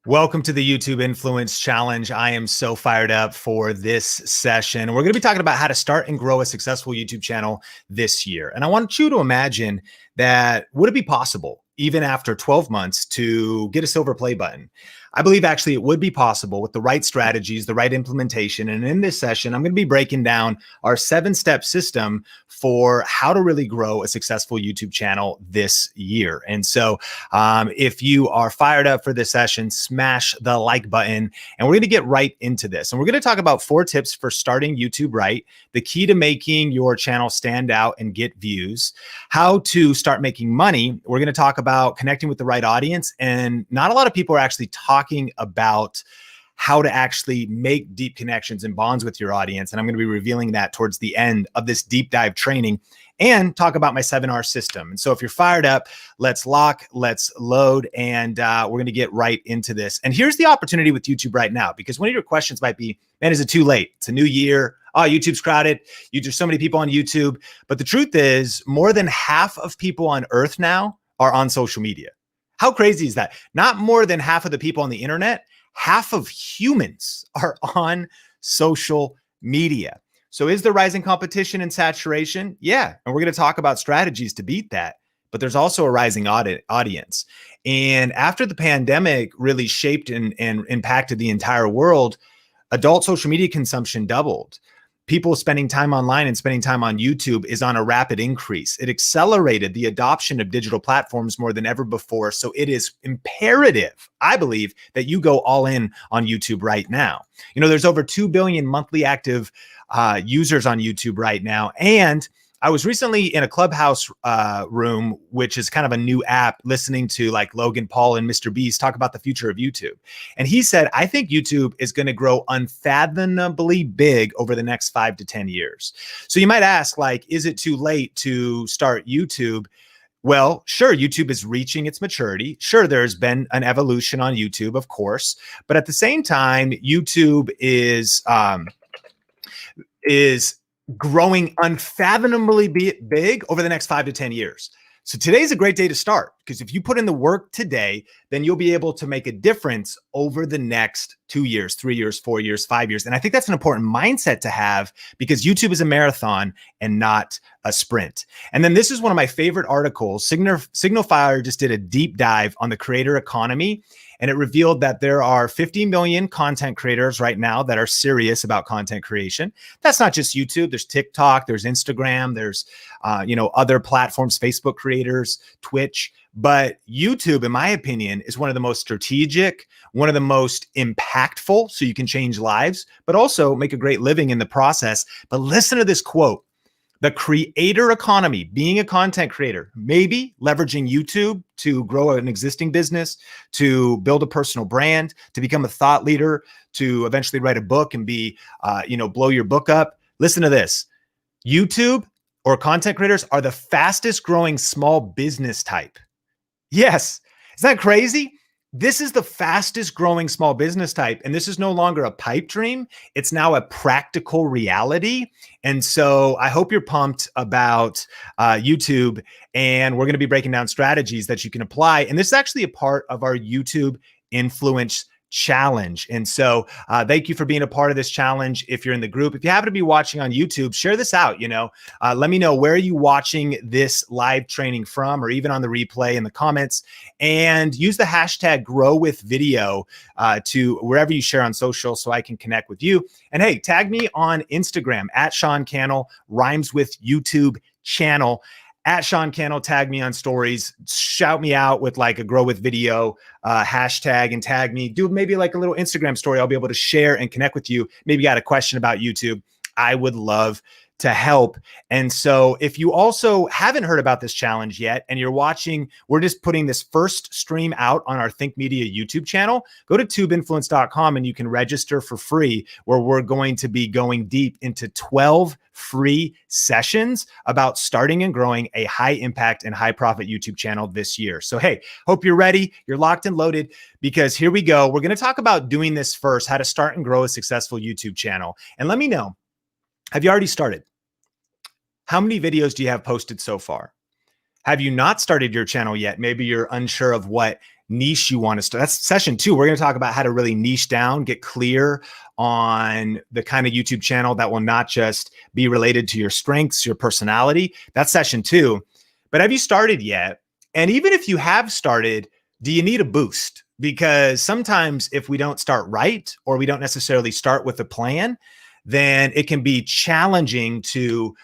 Welcome to the YouTube Influence Challenge. I am so fired up for this session. We're going to be talking about how to start and grow a successful YouTube channel this year. And I want you to imagine that would it be possible, even after 12 months, to get a silver play button? I believe actually it would be possible with the right strategies, the right implementation. And in this session, I'm going to be breaking down our 7-step system for how to really grow a successful YouTube channel this year. And so if you are fired up for this session, smash the like button, and we're going to get right into this. And we're going to talk about 4 tips for starting YouTube right, the key to making your channel stand out and get views, how to start making money. We're going to talk about connecting with the right audience. And not a lot of people are actually talking about how to actually make deep connections and bonds with your audience. And I'm going to be revealing that towards the end of this deep dive training, and talk about my 7R system. And so if you're fired up, let's lock, let's load, and we're going to get right into this. And here's the opportunity with YouTube right now, because one of your questions might be, man, is it too late? It's a new year. Oh, YouTube's crowded. There's so many people on YouTube. But the truth is, more than half of people on earth now are on social media. How crazy is that? Not more than half of the people on the internet, half of humans are on social media. So is there rising competition and saturation? Yeah. And we're going to talk about strategies to beat that. But there's also a rising audience. And after the pandemic really shaped and impacted the entire world, adult social media consumption doubled. People spending time online and spending time on YouTube is on a rapid increase. It accelerated the adoption of digital platforms more than ever before. So it is imperative, I believe, that you go all in on YouTube right now. You know, there's over 2 billion monthly active users on YouTube right now. And I was recently in a Clubhouse room, which is kind of a new app, listening to like Logan Paul and Mr. Beast talk about the future of YouTube. And he said, I think YouTube is going to grow unfathomably big over the next 5 to 10 years. So you might ask, like, is it too late to start YouTube? Well, sure, YouTube is reaching its maturity. Sure, there's been an evolution on YouTube, of course. But at the same time, YouTube is growing unfathomably big over the next 5 to 10 years. So today's a great day to start, because if you put in the work today, then you'll be able to make a difference over the next 2 years, 3 years, 4 years, 5 years. And I think that's an important mindset to have, because YouTube is a marathon and not a sprint. And then this is one of my favorite articles. Signal Fire just did a deep dive on the creator economy, and it revealed that there are 50 million content creators right now that are serious about content creation. That's not just YouTube. There's TikTok, there's Instagram, there's other platforms, Facebook creators, Twitch. But YouTube, in my opinion, is one of the most strategic, one of the most impactful, so you can change lives, but also make a great living in the process. But listen to this quote. The creator economy, being a content creator, maybe leveraging YouTube to grow an existing business, to build a personal brand, to become a thought leader, to eventually write a book and be, blow your book up. Listen to this. YouTube or content creators are the fastest growing small business type. Yes. Isn't that crazy? This is the fastest growing small business type. And this is no longer a pipe dream. It's now a practical reality. And so I hope you're pumped about YouTube. And we're going to be breaking down strategies that you can apply. And this is actually a part of our YouTube Influence Challenge. And so thank you for being a part of this challenge. If you're in the group, if you happen to be watching on YouTube, share this out. Let me know, where are you watching this live training from, or even on the replay in the comments, and use the hashtag #GrowWithVideo to wherever you share on social, so I can connect with you. And hey, tag me on Instagram at Sean Cannell, rhymes with YouTube channel. At Sean Cannell, tag me on stories, shout me out with like a Grow With Video hashtag, and tag me. Do maybe like a little Instagram story. I'll be able to share and connect with you. Maybe you got a question about YouTube. I would love to help. And so if you also haven't heard about this challenge yet and you're watching, we're just putting this first stream out on our Think Media YouTube channel. Go to tubeinfluence.com and you can register for free, where we're going to be going deep into 12 free sessions about starting and growing a high impact and high profit YouTube channel this year. So, hey, hope you're ready. You're locked and loaded, because here we go. We're going to talk about doing this first, how to start and grow a successful YouTube channel. And let me know, have you already started? How many videos do you have posted so far? Have you not started your channel yet? Maybe you're unsure of what niche you want to start. That's session 2. We're going to talk about how to really niche down, get clear on the kind of YouTube channel that will not just be related to your strengths, your personality. That's session 2. But have you started yet? And even if you have started, do you need a boost? Because sometimes if we don't start right, or we don't necessarily start with a plan, then it can be challenging to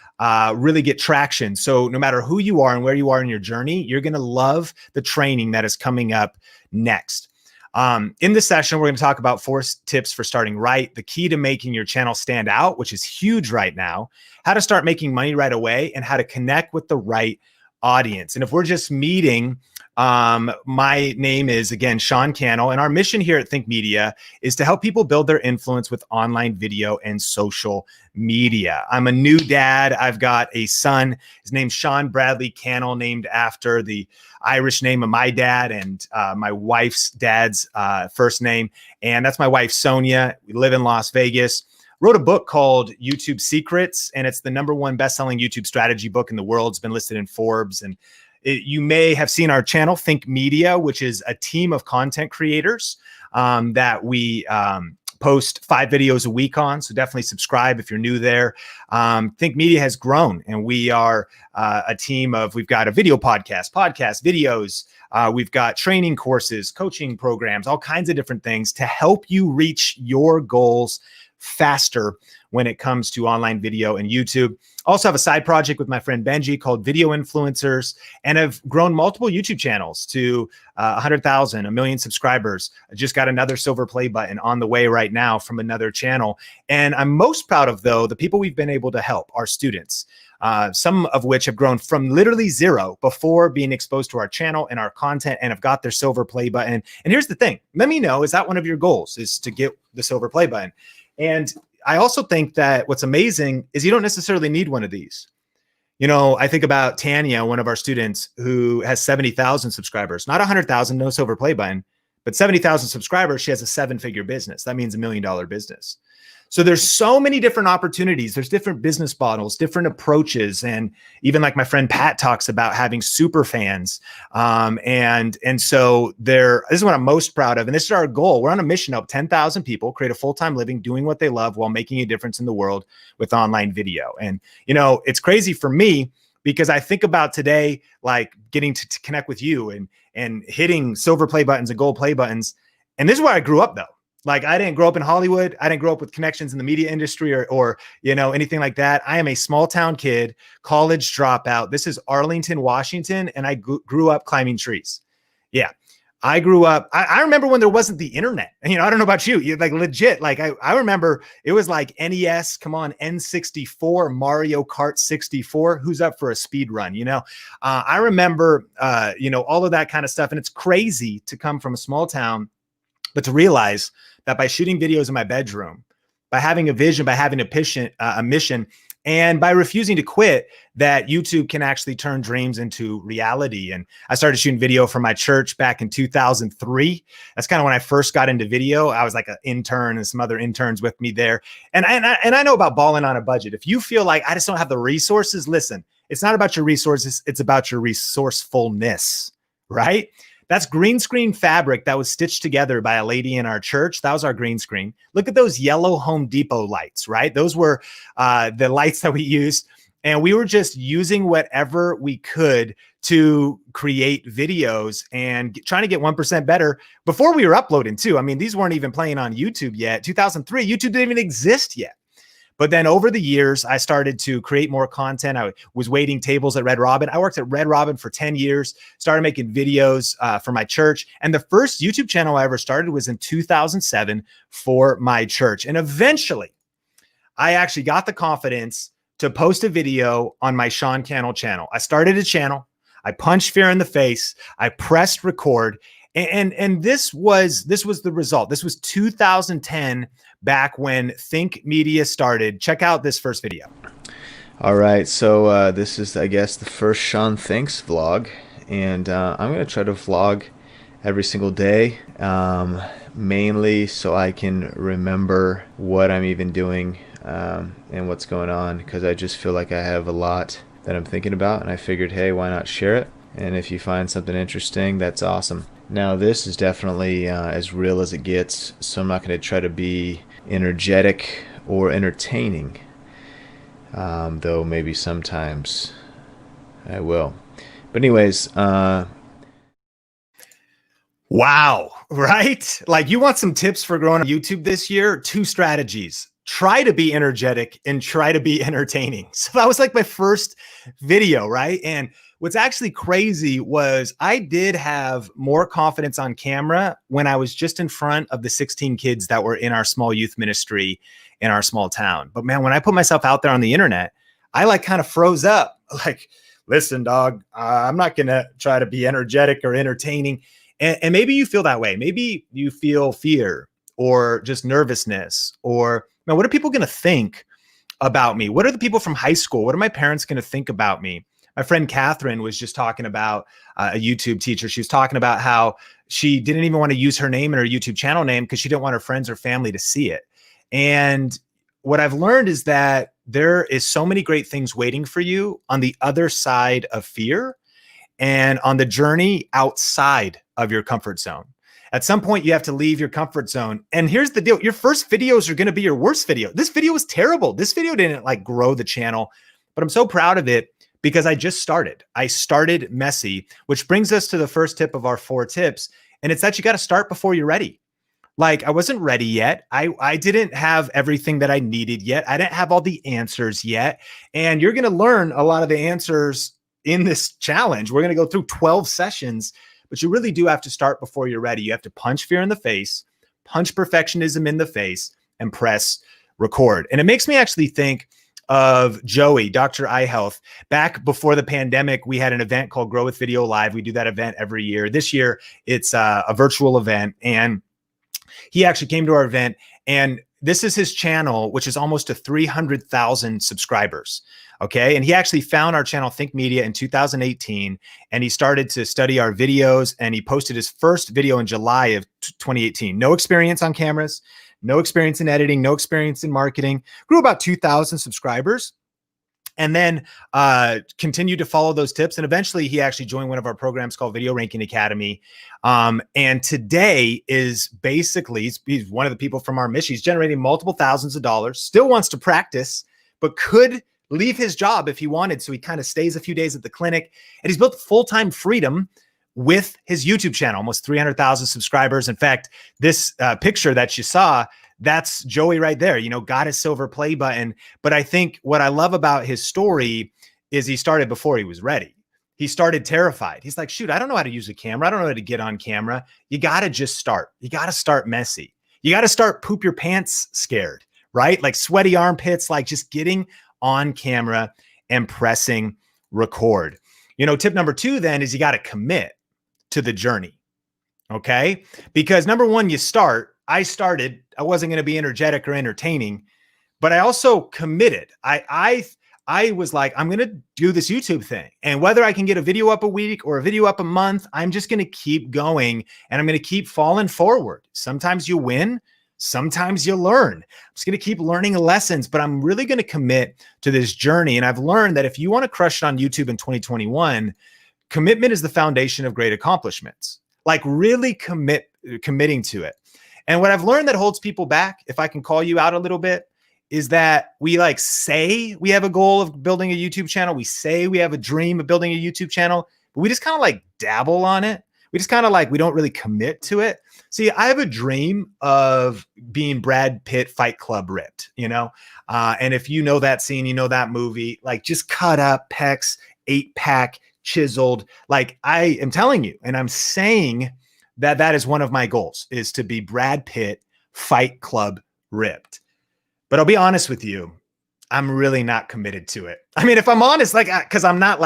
really get traction. So no matter who you are and where you are in your journey, you're going to love the training that is coming up next. In this session, we're going to talk about 4 tips for starting right, the key to making your channel stand out, which is huge right now, how to start making money right away, and how to connect with the right audience. And if we're just meeting, my name is, again, Sean Cannell, and our mission here at Think Media is to help people build their influence with online video and social media. I'm a new dad. I've got a son. His name's Sean Bradley Cannell, named after the Irish name of my dad and my wife's dad's first name. And that's my wife, Sonia. We live in Las Vegas. Wrote a book called YouTube Secrets, and it's the #1 best-selling YouTube strategy book in the world. It's been listed in Forbes. And you may have seen our channel, Think Media, which is a team of content creators that we post 5 videos a week on. So definitely subscribe if you're new there. Think Media has grown, and we are a team of, we've got a video podcast, videos. We've got training courses, coaching programs, all kinds of different things to help you reach your goals faster when it comes to online video and YouTube. Also have a side project with my friend Benji called Video Influencers, and have grown multiple YouTube channels to 100,000, 1 million subscribers. I just got another silver play button on the way right now from another channel. And I'm most proud of, though, the people we've been able to help, our students, some of which have grown from literally 0 before being exposed to our channel and our content, and have got their silver play button. And here's the thing, let me know, is that one of your goals, is to get the silver play button? And I also think that what's amazing is you don't necessarily need one of these. You know, I think about Tanya, one of our students, who has 70,000 subscribers, not 100,000, no silver play button, but 70,000 subscribers. She has a 7-figure business. That means $1 million business. So there's so many different opportunities. There's different business models, different approaches. And even like my friend Pat talks about having super fans. And so this is what I'm most proud of. And this is our goal. We're on a mission to help 10,000 people create a full-time living doing what they love while making a difference in the world with online video. And, you know, it's crazy for me because I think about today, like getting to connect with you and hitting silver play buttons and gold play buttons. And this is where I grew up, though. Like, I didn't grow up in Hollywood. I didn't grow up with connections in the media industry or you know, anything like that. I am a small town kid, college dropout. This is Arlington, Washington, and I grew up climbing trees. Yeah, I grew up. I remember when there wasn't the internet. You know, I don't know about you. Like legit. Like I remember it was like NES. Come on, N64, Mario Kart 64. Who's up for a speed run? You know, I remember you know, all of that kind of stuff. And it's crazy to come from a small town, but to realize that by shooting videos in my bedroom, by having a vision, by having a mission, and by refusing to quit, that YouTube can actually turn dreams into reality. And I started shooting video for my church back in 2003. That's kind of when I first got into video. I was like an intern and some other interns with me there. And I know about balling on a budget. If you feel like I just don't have the resources, listen, it's not about your resources. It's about your resourcefulness, right? That's green screen fabric that was stitched together by a lady in our church. That was our green screen. Look at those yellow Home Depot lights, right? Those were the lights that we used. And we were just using whatever we could to create videos and trying to get 1% better before we were uploading too. I mean, these weren't even playing on YouTube yet. 2003, YouTube didn't even exist yet. But then over the years, I started to create more content. I was waiting tables at Red Robin. I worked at Red Robin for 10 years, started making videos for my church. And the first YouTube channel I ever started was in 2007 for my church. And eventually, I actually got the confidence to post a video on my Sean Cannell channel. I started a channel. I punched fear in the face. I pressed record. And this was the result. This was 2010, back when Think Media started. Check out this first video. All right, so this is, I guess, the first Sean Thinks vlog, and I'm going to try to vlog every single day, mainly so I can remember what I'm even doing and what's going on, because I just feel like I have a lot that I'm thinking about, and I figured, hey, why not share it? And if you find something interesting, that's awesome. Now, this is definitely as real as it gets, so I'm not going to try to be energetic or entertaining, though maybe sometimes I will. But anyways, Wow, right? Like you want some tips for growing on YouTube this year? Two strategies. Try to be energetic and try to be entertaining. So that was like my first video, right? And what's actually crazy was I did have more confidence on camera when I was just in front of the 16 kids that were in our small youth ministry in our small town. But man, when I put myself out there on the internet, I like kind of froze up. Like, listen, dog, I'm not going to try to be energetic or entertaining. And maybe you feel that way. Maybe you feel fear or just nervousness or, man, what are people going to think about me? What are the people from high school? What are my parents going to think about me? My friend Catherine was just talking about a YouTube teacher. She was talking about how she didn't even want to use her name in her YouTube channel name because she didn't want her friends or family to see it. And what I've learned is that there is so many great things waiting for you on the other side of fear and on the journey outside of your comfort zone. At some point, you have to leave your comfort zone. And here's the deal. Your first videos are going to be your worst video. This video was terrible. This video didn't like grow the channel, but I'm so proud of it because I just started. I started messy, which brings us to the first tip of our 4 tips. And it's that you got to start before you're ready. Like I wasn't ready yet. I didn't have everything that I needed yet. I didn't have all the answers yet. And you're going to learn a lot of the answers in this challenge. We're going to go through 12 sessions, but you really do have to start before you're ready. You have to punch fear in the face, punch perfectionism in the face, and press record. And it makes me actually think of Joey, Dr. Eye Health. Back before the pandemic, we had an event called Grow with Video Live. We do that event every year. This year, it's a virtual event. And he actually came to our event, and this is his channel, which is almost to 300,000 subscribers. Okay. And he actually found our channel, Think Media, in 2018. And he started to study our videos, and he posted his first video in July of 2018. No experience on cameras, no experience in editing, no experience in marketing, grew about 2,000 subscribers. And then continued to follow those tips. And eventually he actually joined one of our programs called Video Ranking Academy. And today is basically, he's one of the people from our mission. He's generating multiple thousands of dollars, still wants to practice, but could leave his job if he wanted. So he kind of stays a few days at the clinic, and he's built full-time freedom with his YouTube channel, almost 300,000 subscribers. In fact, this picture that you saw, that's Joey right there, you know, got his silver play button. But I think what I love about his story is he started before he was ready. He started terrified. He's like, shoot, I don't know how to use a camera. I don't know how to get on camera. You got to just start. You got to start messy. You got to start poop your pants scared, right? Like sweaty armpits, like just getting on camera and pressing record. You know, tip number 2 then is you got to commit to the journey. Okay. Because number 1, you start. I started, I wasn't going to be energetic or entertaining, but I also committed. I was like, I'm going to do this YouTube thing. And whether I can get a video up a week or a video up a month, I'm just going to keep going, and I'm going to keep falling forward. Sometimes you win, sometimes you learn. I'm just going to keep learning lessons, but I'm really going to commit to this journey. And I've learned that if you want to crush it on YouTube in 2021, commitment is the foundation of great accomplishments. Like really committing to it. And what I've learned that holds people back, if I can call you out a little bit, is that we like say we have a goal of building a YouTube channel. We say we have a dream of building a YouTube channel, but we just kind of like dabble on it. We just kind of like, we don't really commit to it. See, I have a dream of being Brad Pitt Fight Club ripped, you know? And if you know that scene, you know that movie, like just cut up, pecs, 8-pack, chiseled. Like I am telling you, and I'm saying that is one of my goals, is to be Brad Pitt Fight Club ripped. But I'll be honest with you, I'm really not committed to it. I mean, if I'm honest, like, because I'm not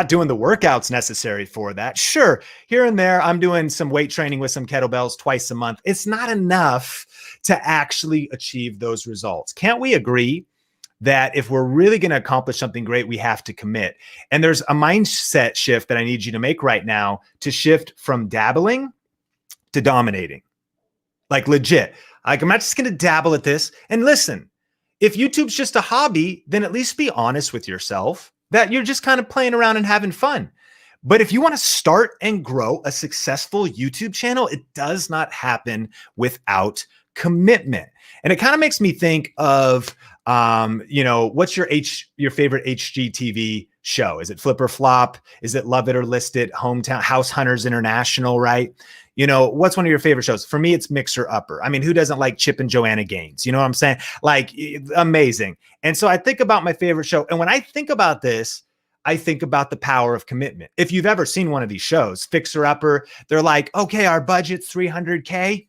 doing the workouts necessary for that. Sure, here and there, I'm doing some weight training with some kettlebells twice a month. It's not enough to actually achieve those results. Can't we agree that if we're really going to accomplish something great, we have to commit? And there's a mindset shift that I need you to make right now to shift from dabbling to dominating. Like legit. Like I'm not just going to dabble at this. And listen, if YouTube's just a hobby, then at least be honest with yourself that you're just kind of playing around and having fun. But if you want to start and grow a successful YouTube channel, it does not happen without commitment. And it kind of makes me think of, what's your favorite HGTV show? Is it Flip or Flop? Is it Love It or List It? Hometown House Hunters International, right? What's one of your favorite shows? For me, it's Mixer Upper. I mean, who doesn't like Chip and Joanna Gaines? You know what I'm saying? Like, amazing. And so I think about my favorite show. And when I think about this, I think about the power of commitment. If you've ever seen one of these shows, Fixer Upper, they're like, okay, our budget's $300K.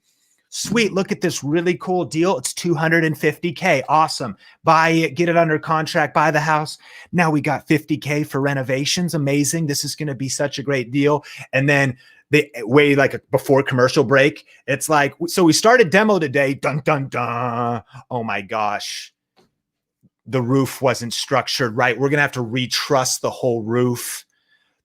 Sweet, look at this really cool deal. It's $250K. Awesome. Buy it, get it under contract, buy the house. Now we got $50K for renovations. Amazing. This is going to be such a great deal. And then they way like before commercial break, it's like, so we started demo today. Dun, dun, dun. Oh my gosh. The roof wasn't structured right. We're going to have to retruss the whole roof.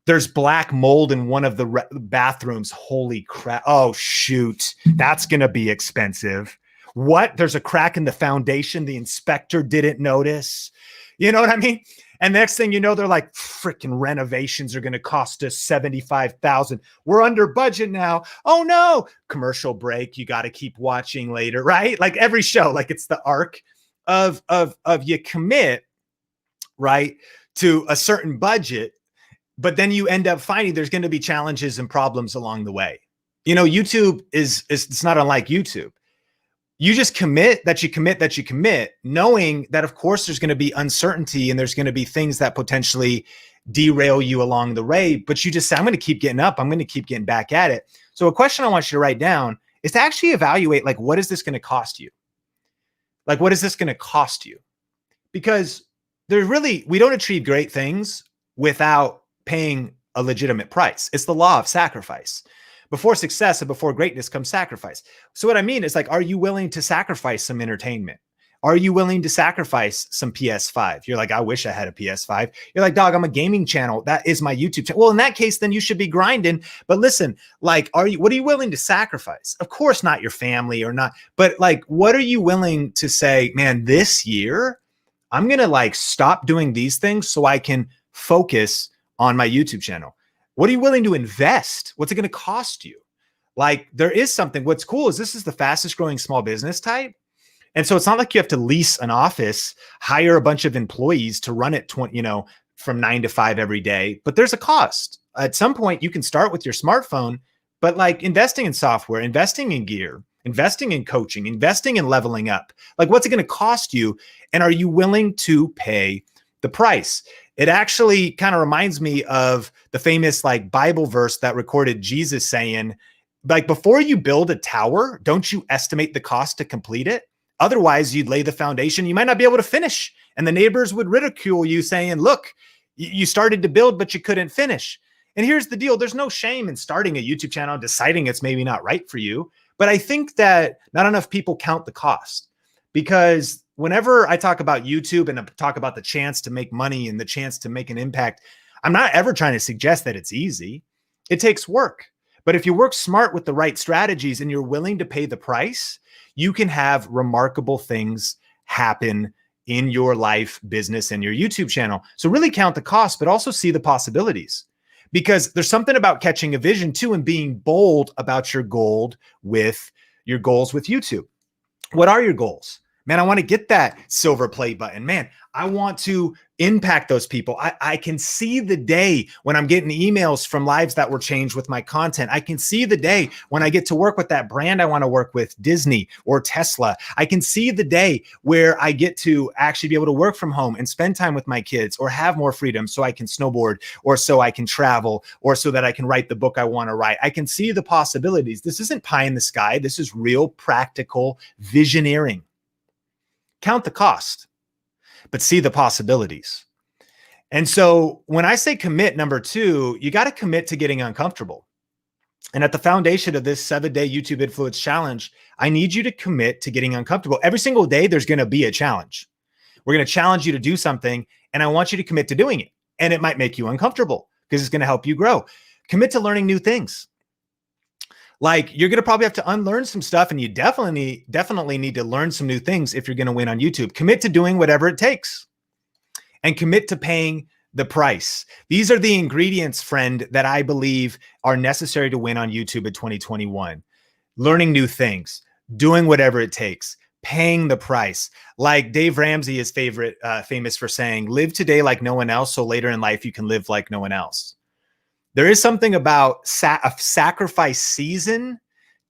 There's black mold in one of the bathrooms. Holy crap. Oh, shoot. That's going to be expensive. What? There's a crack in the foundation. The inspector didn't notice. You know what I mean? And next thing you know, they're like, freaking renovations are going to cost us $75,000. We're under budget now. Oh, no. Commercial break. You got to keep watching later, right? Like every show, like it's the arc of you commit, right, to a certain budget. But then you end up finding there's going to be challenges and problems along the way. YouTube it's not unlike YouTube. You just commit, knowing that, of course, there's going to be uncertainty and there's going to be things that potentially derail you along the way. But you just say, I'm going to keep getting up. I'm going to keep getting back at it. So a question I want you to write down is to actually evaluate, like, what is this going to cost you? Like, what is this going to cost you? Because we don't achieve great things without paying a legitimate price. It's the law of sacrifice. Before success and before greatness comes sacrifice. So what I mean is, like, are you willing to sacrifice some entertainment? Are you willing to sacrifice some PS5? You're like, I wish I had a PS5. You're like, dog, I'm a gaming channel. That is my YouTube channel. Well, in that case, then you should be grinding. But listen, like, what are you willing to sacrifice? Of course, not your family or not, but like, what are you willing to say, man, this year, I'm going to like stop doing these things so I can focus on my YouTube channel? What are you willing to invest? What's it going to cost you? Like, there is something. What's cool is this is the fastest growing small business type. And so it's not like you have to lease an office, hire a bunch of employees to run it from 9 to 5 every day, but there's a cost. At some point you can start with your smartphone, but like investing in software, investing in gear, investing in coaching, investing in leveling up, like what's it going to cost you? And are you willing to pay the price? It actually kind of reminds me of the famous like Bible verse that recorded Jesus saying, like, before you build a tower, don't you estimate the cost to complete it? Otherwise, you'd lay the foundation. You might not be able to finish. And the neighbors would ridicule you saying, look, you started to build, but you couldn't finish. And here's the deal. There's no shame in starting a YouTube channel, deciding it's maybe not right for you. But I think that not enough people count the cost, because whenever I talk about YouTube and I talk about the chance to make money and the chance to make an impact, I'm not ever trying to suggest that it's easy. It takes work. But if you work smart with the right strategies and you're willing to pay the price, you can have remarkable things happen in your life, business, and your YouTube channel. So really count the cost, but also see the possibilities, because there's something about catching a vision too and being bold about your goals with YouTube. What are your goals? Man, I want to get that silver play button. Man, I want to impact those people. I can see the day when I'm getting emails from lives that were changed with my content. I can see the day when I get to work with that brand I want to work with, Disney or Tesla. I can see the day where I get to actually be able to work from home and spend time with my kids, or have more freedom so I can snowboard, or so I can travel, or so that I can write the book I want to write. I can see the possibilities. This isn't pie in the sky. This is real, practical visioneering. Count the cost, but see the possibilities. And so when I say commit, number 2, you got to commit to getting uncomfortable. And at the foundation of this 7-day YouTube Influence Challenge, I need you to commit to getting uncomfortable. Every single day, there's going to be a challenge. We're going to challenge you to do something, and I want you to commit to doing it. And it might make you uncomfortable because it's going to help you grow. Commit to learning new things. Like, you're going to probably have to unlearn some stuff, and you definitely need to learn some new things if you're going to win on YouTube. Commit to doing whatever it takes, and commit to paying the price. These are the ingredients, friend, that I believe are necessary to win on YouTube in 2021. Learning new things, doing whatever it takes, paying the price. Like Dave Ramsey is famous for saying, live today like no one else, so later in life you can live like no one else. There is something about a sacrifice season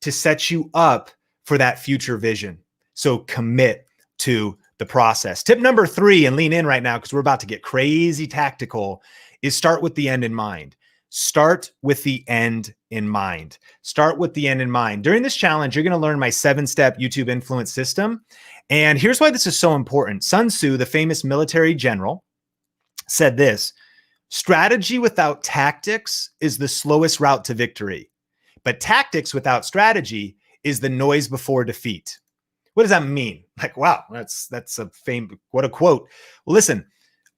to set you up for that future vision. So commit to the process. Tip number 3, and lean in right now because we're about to get crazy tactical, is start with the end in mind. Start with the end in mind. Start with the end in mind. During this challenge, you're going to learn my 7-step YouTube influence system. And here's why this is so important. Sun Tzu, the famous military general, said this: strategy without tactics is the slowest route to victory, but tactics without strategy is the noise before defeat. What does that mean? Like, wow, that's a what a quote. Well, listen,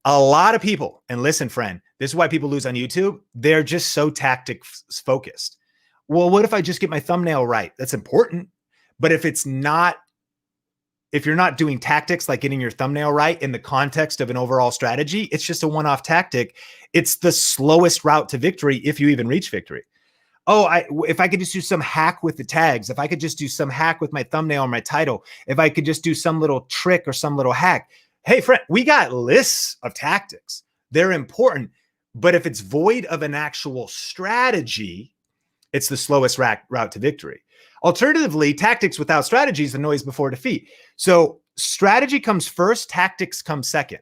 a lot of people, and listen, friend, this is why people lose on YouTube. They're just so tactics focused. Well, what if I just get my thumbnail right? That's important. But if you're not doing tactics like getting your thumbnail right in the context of an overall strategy, it's just a one-off tactic. It's the slowest route to victory if you even reach victory. Oh, if I could just do some hack with the tags, if I could just do some hack with my thumbnail or my title, if I could just do some little trick or some little hack. Hey, friend, we got lists of tactics. They're important. But if it's void of an actual strategy, it's the slowest route to victory. Alternatively, tactics without strategy is the noise before defeat. So strategy comes first, tactics come second.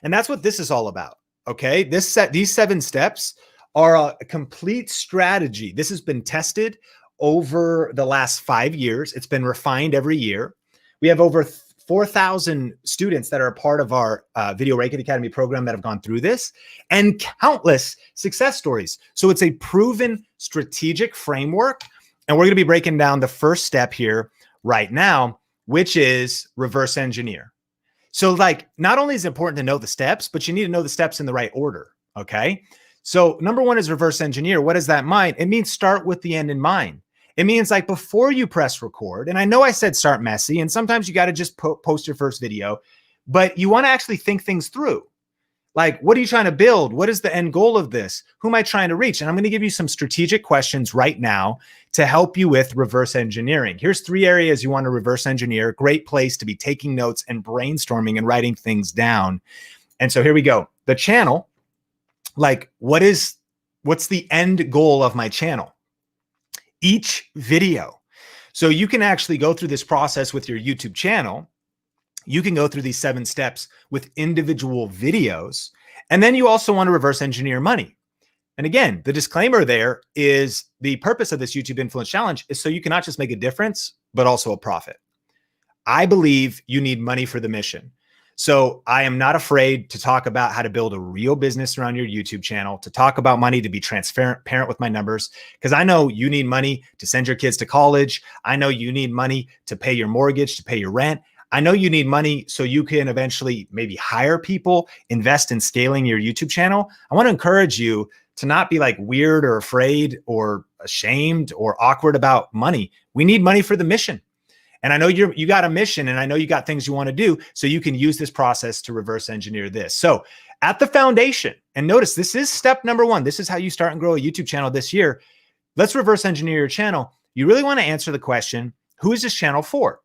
And that's what this is all about. Okay. These 7 steps are a complete strategy. This has been tested over the last 5 years. It's been refined every year. We have over 4,000 students that are a part of our Video Ranking Academy program that have gone through this, and countless success stories. So it's a proven strategic framework. And we're going to be breaking down the first step here right now, which is reverse engineer. So like, not only is it important to know the steps, but you need to know the steps in the right order. Okay. So number 1 is reverse engineer. What does that mean? It means start with the end in mind. It means like before you press record, and I know I said start messy, and sometimes you got to just post your first video, but you want to actually think things through. Like, what are you trying to build? What is the end goal of this? Who am I trying to reach? And I'm going to give you some strategic questions right now to help you with reverse engineering. Here's 3 areas you want to reverse engineer. Great place to be taking notes and brainstorming and writing things down. And so here we go. The channel, like what's the end goal of my channel? Each video. So you can actually go through this process with your YouTube channel. You can go through these 7 steps with individual videos. And then you also want to reverse engineer money. And again, the disclaimer there is the purpose of this YouTube Influence Challenge is so you can not just make a difference, but also a profit. I believe you need money for the mission. So I am not afraid to talk about how to build a real business around your YouTube channel, to talk about money, to be transparent with my numbers, because I know you need money to send your kids to college. I know you need money to pay your mortgage, to pay your rent. I know you need money so you can eventually maybe hire people, invest in scaling your YouTube channel. I want to encourage you to not be like weird or afraid or ashamed or awkward about money. We need money for the mission. And I know you got a mission, and I know you got things you want to do, so you can use this process to reverse engineer this. So at the foundation, and notice this is step number 1. This is how you start and grow a YouTube channel this year. Let's reverse engineer your channel. You really want to answer the question, who is this channel for?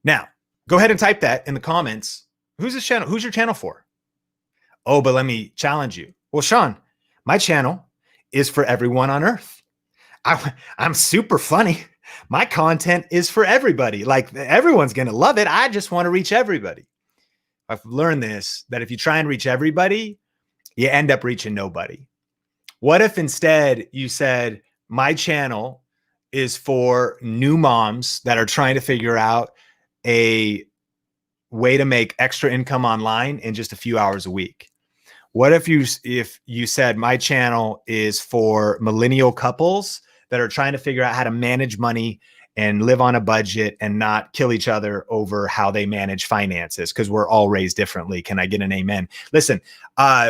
Now, go ahead and type that in the comments. Who's this channel? Who's your channel for? Oh, but let me challenge you. Well, Sean, my channel is for everyone on earth. I'm super funny. My content is for everybody. Like, everyone's going to love it. I just want to reach everybody. I've learned this, that if you try and reach everybody, you end up reaching nobody. What if instead you said, my channel is for new moms that are trying to figure out a way to make extra income online in just a few hours a week? What if you said, my channel is for millennial couples that are trying to figure out how to manage money and live on a budget and not kill each other over how they manage finances, because we're all raised differently. Can I get an amen? Listen,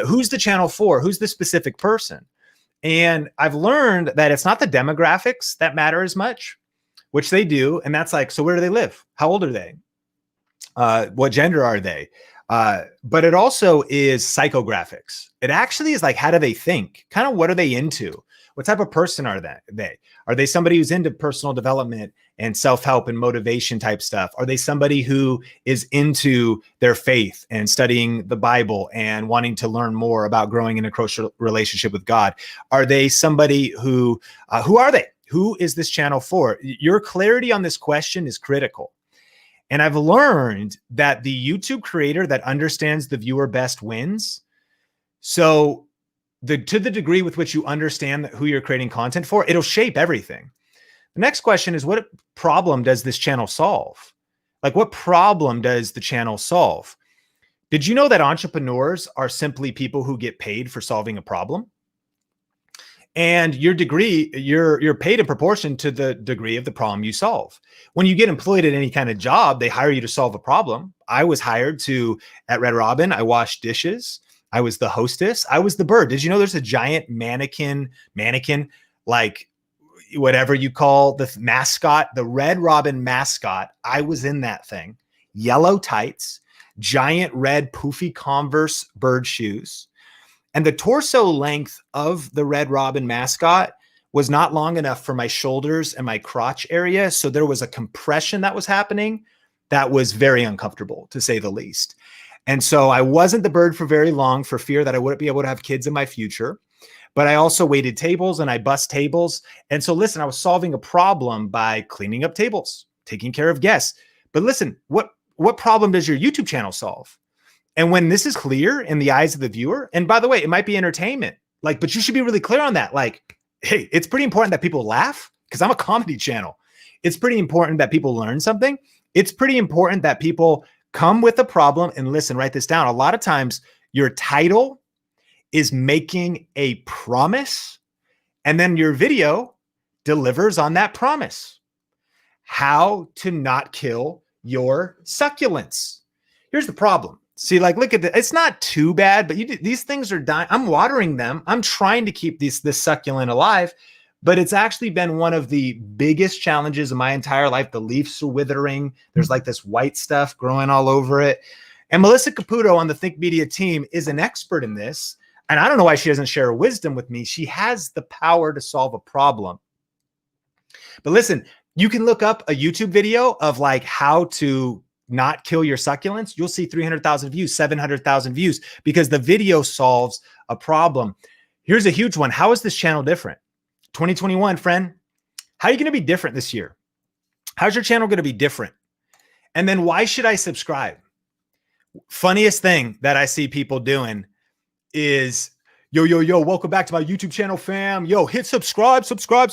who's the channel for? Who's the specific person? And I've learned that it's not the demographics that matter as much, which they do. And that's like, so where do they live? How old are they? What gender are they? But it also is psychographics. It actually is like, how do they think? Kind of what are they into? What type of person are they? Are they somebody who's into personal development and self-help and motivation type stuff? Are they somebody who is into their faith and studying the Bible and wanting to learn more about growing in a close relationship with God? Are they somebody who are they? Who is this channel for? Your clarity on this question is critical. And I've learned that the YouTube creator that understands the viewer best wins. So to the degree with which you understand who you're creating content for, it'll shape everything. The next question is, what problem does this channel solve? Like, what problem does the channel solve? Did you know that entrepreneurs are simply people who get paid for solving a problem? And your degree, you're paid in proportion to the degree of the problem you solve. When you get employed at any kind of job, they hire you to solve a problem. I was hired at Red Robin, I washed dishes. I was the hostess. I was the bird. Did you know there's a giant mannequin, like whatever you call the mascot, the Red Robin mascot? I was in that thing. Yellow tights, giant red poofy Converse bird shoes. And the torso length of the Red Robin mascot was not long enough for my shoulders and my crotch area. So there was a compression that was happening that was very uncomfortable, to say the least. And so I wasn't the bird for very long for fear that I wouldn't be able to have kids in my future. But I also waited tables and I bussed tables. And so listen, I was solving a problem by cleaning up tables, taking care of guests. But listen, what problem does your YouTube channel solve? And when this is clear in the eyes of the viewer, and by the way, it might be entertainment, but you should be really clear on that. Like, hey, it's pretty important that people laugh because I'm a comedy channel. It's pretty important that people learn something. It's pretty important that people come with a problem and listen, write this down. A lot of times your title is making a promise and then your video delivers on that promise. How to not kill your succulents. Here's the problem. See, look at this. It's not too bad, but these things are dying. I'm watering them. I'm trying to keep this succulent alive, but it's actually been one of the biggest challenges of my entire life. The leaves are withering. There's like this white stuff growing all over it. And Melissa Caputo on the Think Media team is an expert in this. And I don't know why she doesn't share her wisdom with me. She has the power to solve a problem. But listen, you can look up a YouTube video of how to not kill your succulents. You'll see 300,000 views, 700,000 views, because the video solves a problem. Here's a huge one. How is this channel different? 2021, friend, how are you going to be different this year? How's your channel going to be different? And then why should I subscribe? Funniest thing that I see people doing is, yo, welcome back to my YouTube channel, fam. Yo, hit subscribe. Hit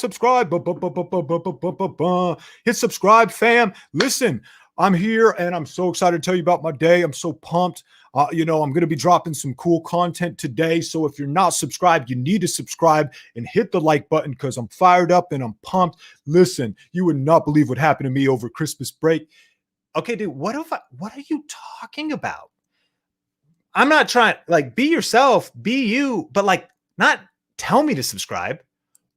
subscribe, fam. Listen, I'm here and I'm so excited to tell you about my day. I'm so pumped. I'm going to be dropping some cool content today. So if you're not subscribed, you need to subscribe and hit the like button because I'm fired up and I'm pumped. Listen, you would not believe what happened to me over Christmas break. Okay, dude, what are you talking about? I'm not trying, be yourself, be you, but not tell me to subscribe.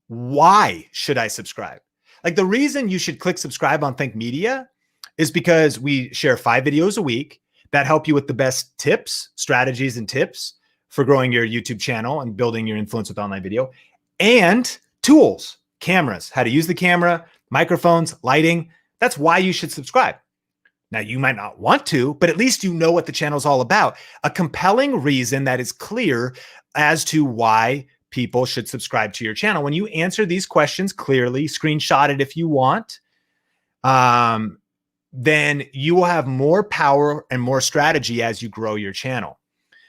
Why should I subscribe? The reason you should click subscribe on Think Media is because we share 5 videos a week that help you with the best tips, strategies, and tips for growing your YouTube channel and building your influence with online video, and tools, cameras, how to use the camera, microphones, lighting. That's why you should subscribe. Now, you might not want to, but at least you know what the channel is all about. A compelling reason that is clear as to why people should subscribe to your channel. When you answer these questions clearly, screenshot it if you want, then you will have more power and more strategy as you grow your channel.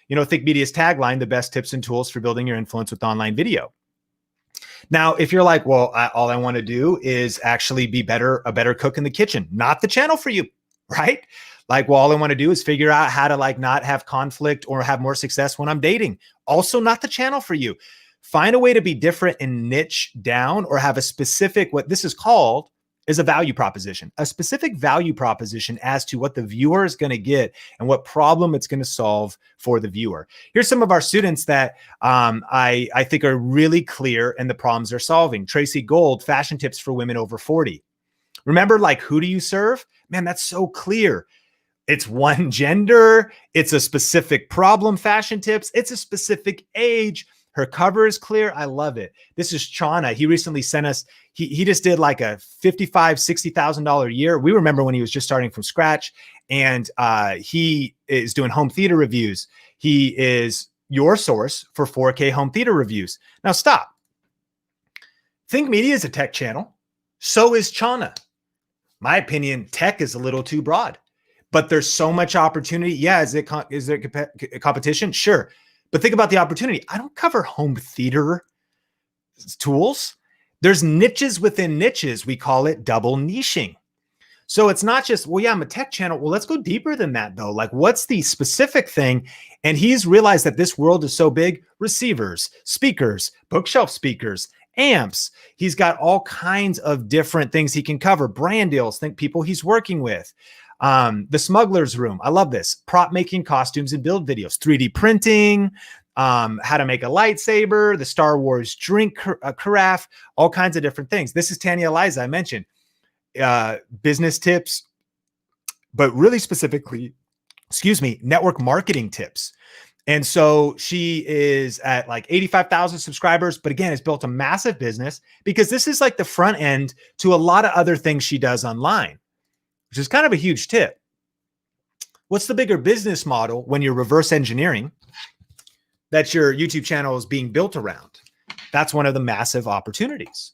Think Media's tagline, the best tips and tools for building your influence with online video. Now, if you're like, well, all I want to do is actually be a better cook in the kitchen, not the channel for you, right? All I want to do is figure out how to not have conflict or have more success when I'm dating. Also not the channel for you. Find a way to be different and niche down or have a specific, what this is called is a value proposition, a specific value proposition as to what the viewer is going to get and what problem it's going to solve for the viewer. Here's some of our students that I think are really clear in the problems they're solving. Tracy Gold, fashion tips for women over 40. Remember, who do you serve? Man, that's so clear. It's one gender. It's a specific problem, fashion tips. It's a specific age. Her cover is clear. I love it. This is Chana. He recently sent us, he just did like a $55,000, $60,000 a year. We remember when he was just starting from scratch, and he is doing home theater reviews. He is your source for 4K home theater reviews. Now stop. Think Media is a tech channel. So is Chana. My opinion, tech is a little too broad, but there's so much opportunity. Yeah. Is there competition? Sure. But think about the opportunity. I don't cover home theater tools. There's niches within niches. We call it double niching. So it's not just, well, yeah, I'm a tech channel. Well, let's go deeper than that though. Like, what's the specific thing? And he's realized that this world is so big. Receivers, speakers, bookshelf speakers, amps. He's got all kinds of different things he can cover. Brand deals, think people he's working with. The smuggler's room. I love this. Prop making, costumes, and build videos. 3D printing, how to make a lightsaber, the Star Wars drink carafe, all kinds of different things. This is Tanya Eliza, I mentioned. Business tips, but really specifically, network marketing tips. And so she is at like 85,000 subscribers, but again, it's built a massive business because this is like the front end to a lot of other things she does online, which is kind of a huge tip. What's the bigger business model when you're reverse engineering that your YouTube channel is being built around? That's one of the massive opportunities.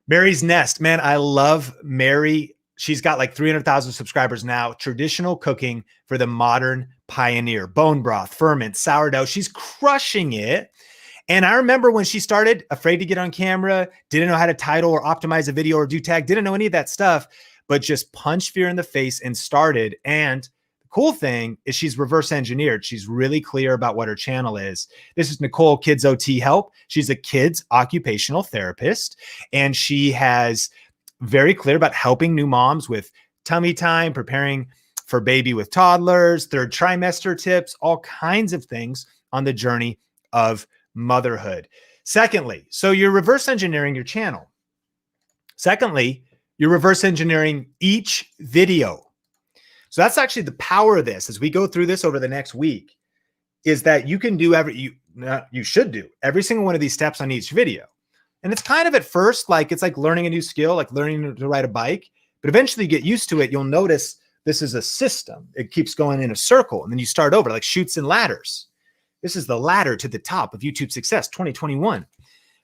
Mary's Nest, man, I love Mary. She's got like 300,000 subscribers now. Traditional cooking for the modern pioneer. Bone broth, ferment, sourdough. She's crushing it. And I remember when she started, afraid to get on camera, didn't know how to title or optimize a video or do tag, didn't know any of that stuff, but just punched fear in the face and started. And the cool thing is she's reverse engineered. She's really clear about what her channel is. This is Nicole Kids OT Help. She's a kids occupational therapist, and she has very clear about helping new moms with tummy time, preparing for baby with toddlers, third trimester tips, all kinds of things on the journey of motherhood. Secondly, so you're reverse engineering your channel. Secondly, you're reverse engineering each video. So that's actually the power of this as we go through this over the next week, is that you can do you should do every single one of these steps on each video. And it's kind of at first, like, it's like learning a new skill, like learning to ride a bike, but eventually you get used to it. You'll notice this is a system. It keeps going in a circle, and then you start over like chutes and ladders. This is the ladder to the top of YouTube success 2021.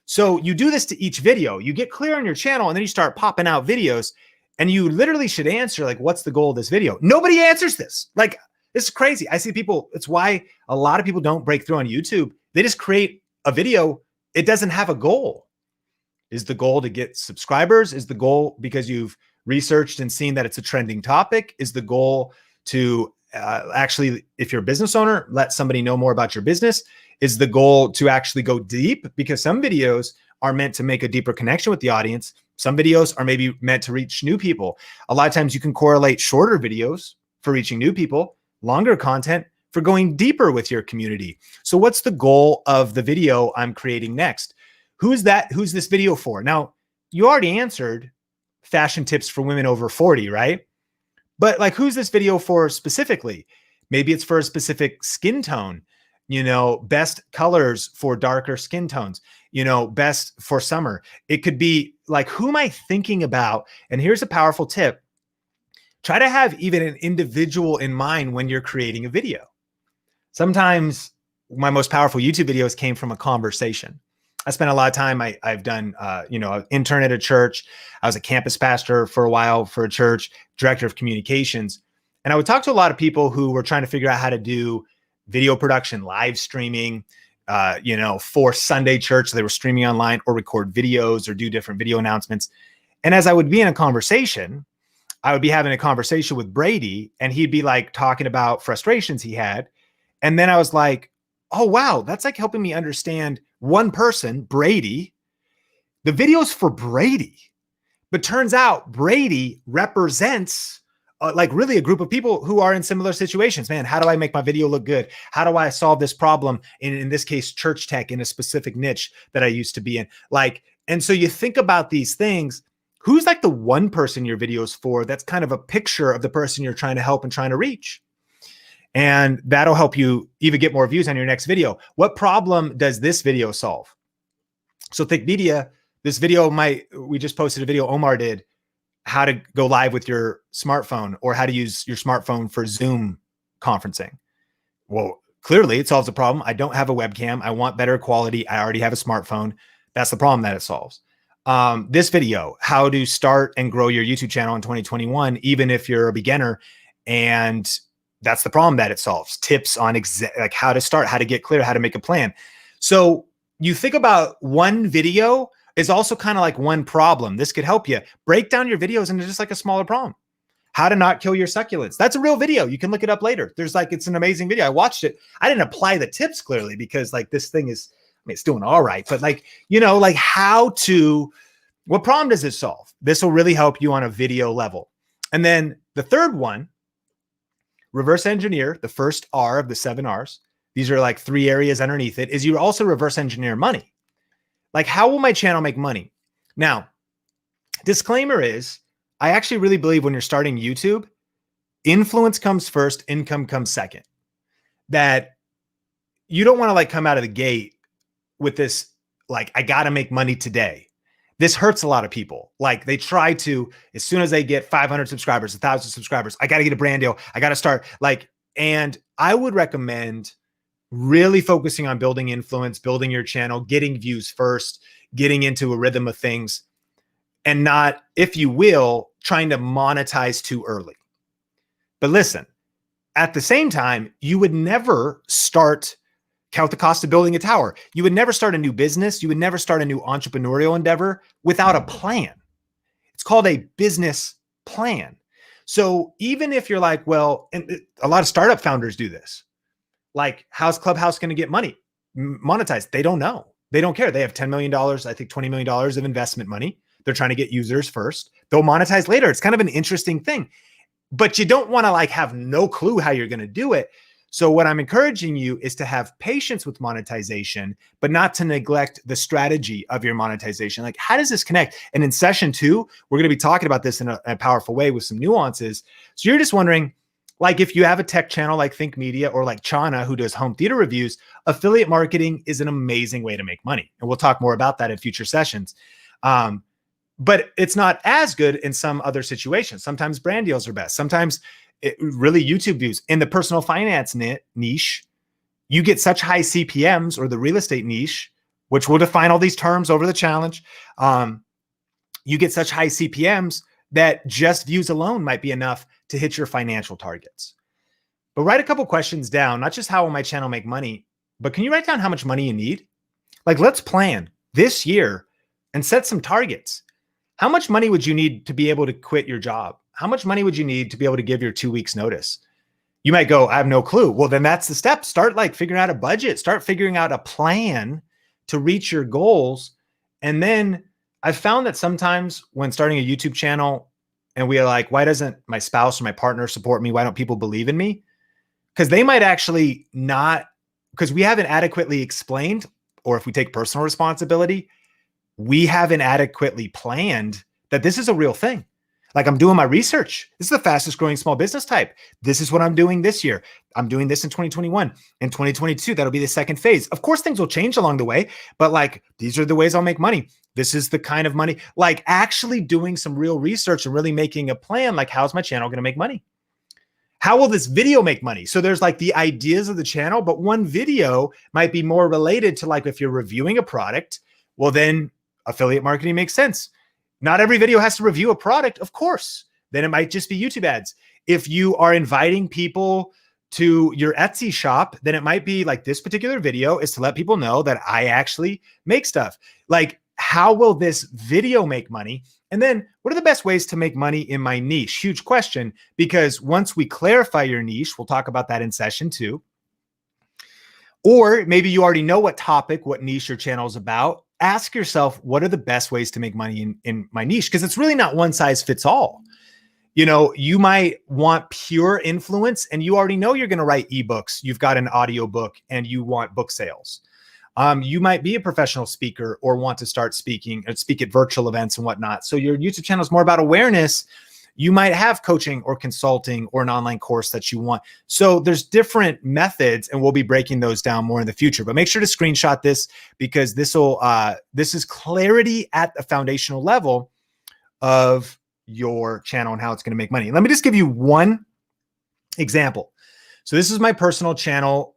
So you do this to each video, you get clear on your channel, and then you start popping out videos, and you literally should answer like, what's the goal of this video? Nobody answers this. Like, this is crazy. I see people, it's why a lot of people don't break through on YouTube. They just create a video. It doesn't have a goal. Is the goal to get subscribers? Is the goal because you've researched and seen that it's a trending topic? Is the goal to actually, if you're a business owner, let somebody know more about your business? Is the goal to actually go deep? Because some videos are meant to make a deeper connection with the audience. Some videos are maybe meant to reach new people. A lot of times you can correlate shorter videos for reaching new people, longer content for going deeper with your community. So what's the goal of the video I'm creating next? Who's this video for? Now, you already answered fashion tips for women over 40, right? But like, who's this video for specifically? Maybe it's for a specific skin tone, best colors for darker skin tones, best for summer. It could be like, who am I thinking about? And here's a powerful tip. Try to have even an individual in mind when you're creating a video. Sometimes my most powerful YouTube videos came from a conversation. I spent a lot of time. I've done, an intern at a church. I was a campus pastor for a while for a church, director of communications. And I would talk to a lot of people who were trying to figure out how to do video production, live streaming, for Sunday church. So they were streaming online or record videos or do different video announcements. And as I would be in a conversation, I would be having a conversation with Brady, and he'd be like talking about frustrations he had. And then I was like, oh, wow, that's like helping me understand one person, Brady. The video's for Brady, but turns out Brady represents like really a group of people who are in similar situations. Man, how do I make my video look good? How do I solve this problem? In this case, church tech in a specific niche that I used to be in. And so you think about these things. Who's like the one person your video is for? That's kind of a picture of the person you're trying to help and trying to reach. And that'll help you even get more views on your next video. What problem does this video solve? So Think Media, this video we just posted a video Omar did, how to go live with your smartphone or how to use your smartphone for Zoom conferencing. Well, clearly it solves a problem. I don't have a webcam. I want better quality. I already have a smartphone. That's the problem that it solves. This video, how to start and grow your YouTube channel in 2021, even if you're a beginner. And that's the problem that it solves. Tips on like how to start, how to get clear, how to make a plan. So you think about one video is also kind of like one problem. This could help you break down your videos into just like a smaller problem. How to not kill your succulents. That's a real video. You can look it up later. It's an amazing video. I watched it. I didn't apply the tips clearly because like this thing is, it's doing all right, but like, like what problem does it solve? This will really help you on a video level. And then the third one, reverse engineer, the first R of the 7 R's. These are like 3 areas underneath it, is you also reverse engineer money. Like, how will my channel make money? Now, disclaimer is, I actually really believe when you're starting YouTube, influence comes first, income comes second. That you don't want to like come out of the gate with this, like, I got to make money today. This hurts a lot of people. Like they try to, as soon as they get 500 subscribers, 1,000 subscribers, I got to get a brand deal. I got to start and I would recommend really focusing on building influence, building your channel, getting views first, getting into a rhythm of things, and not, if you will, trying to monetize too early. But listen, at the same time, you would never count the cost of building a tower. You would never start a new business. You would never start a new entrepreneurial endeavor without a plan. It's called a business plan. So even if you're like, well, and a lot of startup founders do this, like, how's Clubhouse going to get money monetized? They don't know. They don't care. They have $10 million, I think $20 million of investment money. They're trying to get users first. They'll monetize later. It's kind of an interesting thing, but you don't want to like have no clue how you're going to do it. So what I'm encouraging you is to have patience with monetization, but not to neglect the strategy of your monetization. Like, how does this connect? And in session 2, we're going to be talking about this in a powerful way with some nuances. So you're just wondering, like, if you have a tech channel like Think Media or like Chana, who does home theater reviews, affiliate marketing is an amazing way to make money. And we'll talk more about that in future sessions. But it's not as good in some other situations. Sometimes brand deals are best. Sometimes really YouTube views. In the personal finance niche, you get such high CPMs, or the real estate niche, which will define all these terms over the challenge. You get such high CPMs that just views alone might be enough to hit your financial targets. But write a couple questions down, not just how will my channel make money, but can you write down how much money you need? Like, let's plan this year and set some targets. How much money would you need to be able to quit your job? How much money would you need to be able to give your 2 weeks notice? You might go, I have no clue. Well, then that's the step. Start like figuring out a budget, start figuring out a plan to reach your goals. And then I've found that sometimes when starting a YouTube channel and we are like, why doesn't my spouse or my partner support me? Why don't people believe in me? Because they might actually not, because we haven't adequately explained, or if we take personal responsibility, we haven't adequately planned that this is a real thing. Like, I'm doing my research. This is the fastest growing small business type. This is what I'm doing this year. I'm doing this in 2021. In 2022, that'll be the second phase. Of course, things will change along the way, but like, these are the ways I'll make money. This is the kind of money, like actually doing some real research and really making a plan. Like, how's my channel going to make money? How will this video make money? So there's like the ideas of the channel, but one video might be more related to, like, if you're reviewing a product, well, then affiliate marketing makes sense. Not every video has to review a product, of course. Then it might just be YouTube ads. If you are inviting people to your Etsy shop, then it might be like, this particular video is to let people know that I actually make stuff. Like, how will this video make money? And then what are the best ways to make money in my niche? Huge question, because once we clarify your niche, we'll talk about that in session 2. Or maybe you already know what topic, what niche your channel is about. Ask yourself, what are the best ways to make money in my niche? Because it's really not one size fits all. You know, you might want pure influence and you already know you're going to write ebooks. You've got an audio book and you want book sales. You might be a professional speaker or want to start speaking and speak at virtual events and whatnot. So your YouTube channel is more about awareness. You might have coaching or consulting or an online course that you want. So there's different methods, and we'll be breaking those down more in the future. But make sure to screenshot this, because this is clarity at the foundational level of your channel and how it's going to make money. Let me just give you one example. So this is my personal channel,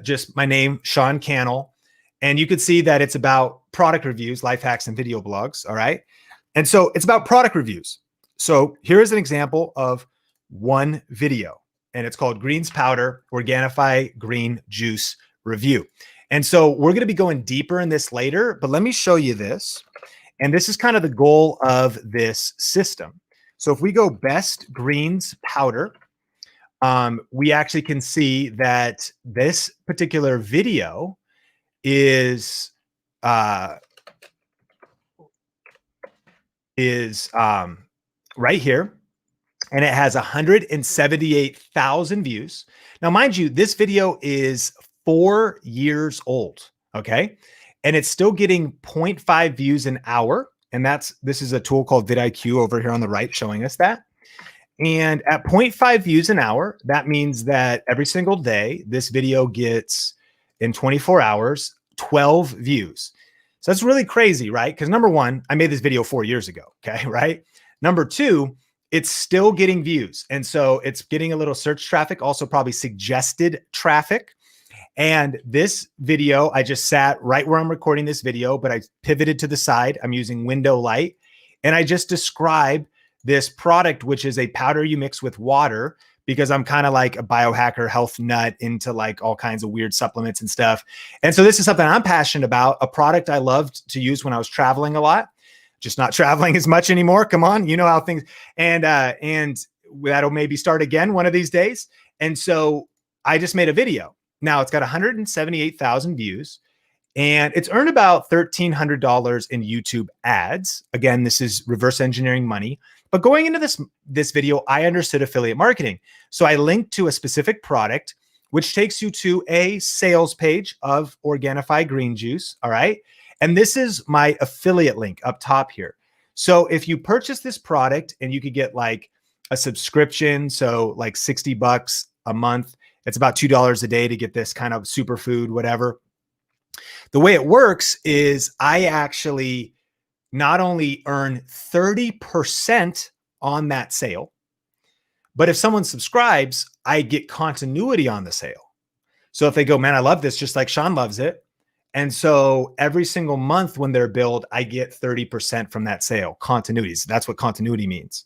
just my name, Sean Cannell. And you can see that it's about product reviews, life hacks, and video blogs. All right. And so it's about product reviews. So here's an example of one video, and it's called Greens Powder Organifi Green Juice Review. And so we're going to be going deeper in this later, but let me show you this. And this is kind of the goal of this system. So if we go best greens powder, we actually can see that this particular video is right here, and it has 178,000 views. Now, mind you, this video is 4 years old, okay? And it's still getting 0.5 views an hour. And this is a tool called vidIQ over here on the right showing us that. And at 0.5 views an hour, that means that every single day, this video gets, in 24 hours, 12 views. So that's really crazy, right? Because number one, I made this video 4 years ago, okay, right? Number two, it's still getting views. And so it's getting a little search traffic, also probably suggested traffic. And this video, I just sat right where I'm recording this video, but I pivoted to the side. I'm using window light. And I just describe this product, which is a powder you mix with water, because I'm kind of like a biohacker health nut into like all kinds of weird supplements and stuff. And so this is something I'm passionate about, a product I loved to use when I was traveling a lot, just not traveling as much anymore. Come on, you know how things, and that'll maybe start again one of these days. And so I just made a video. Now it's got 178,000 views, and it's earned about $1,300 in YouTube ads. Again, this is reverse engineering money. But going into this video, I understood affiliate marketing. So I linked to a specific product, which takes you to a sales page of Organifi green juice. All right. And this is my affiliate link up top here. So if you purchase this product, and you could get like a subscription, so like $60 a month, it's about $2 a day to get this kind of superfood, whatever. The way it works is I actually not only earn 30% on that sale, but if someone subscribes, I get continuity on the sale. So if they go, man, I love this, just like Sean loves it. And so every single month when they're billed, I get 30% from that sale. Continuity. So that's what continuity means.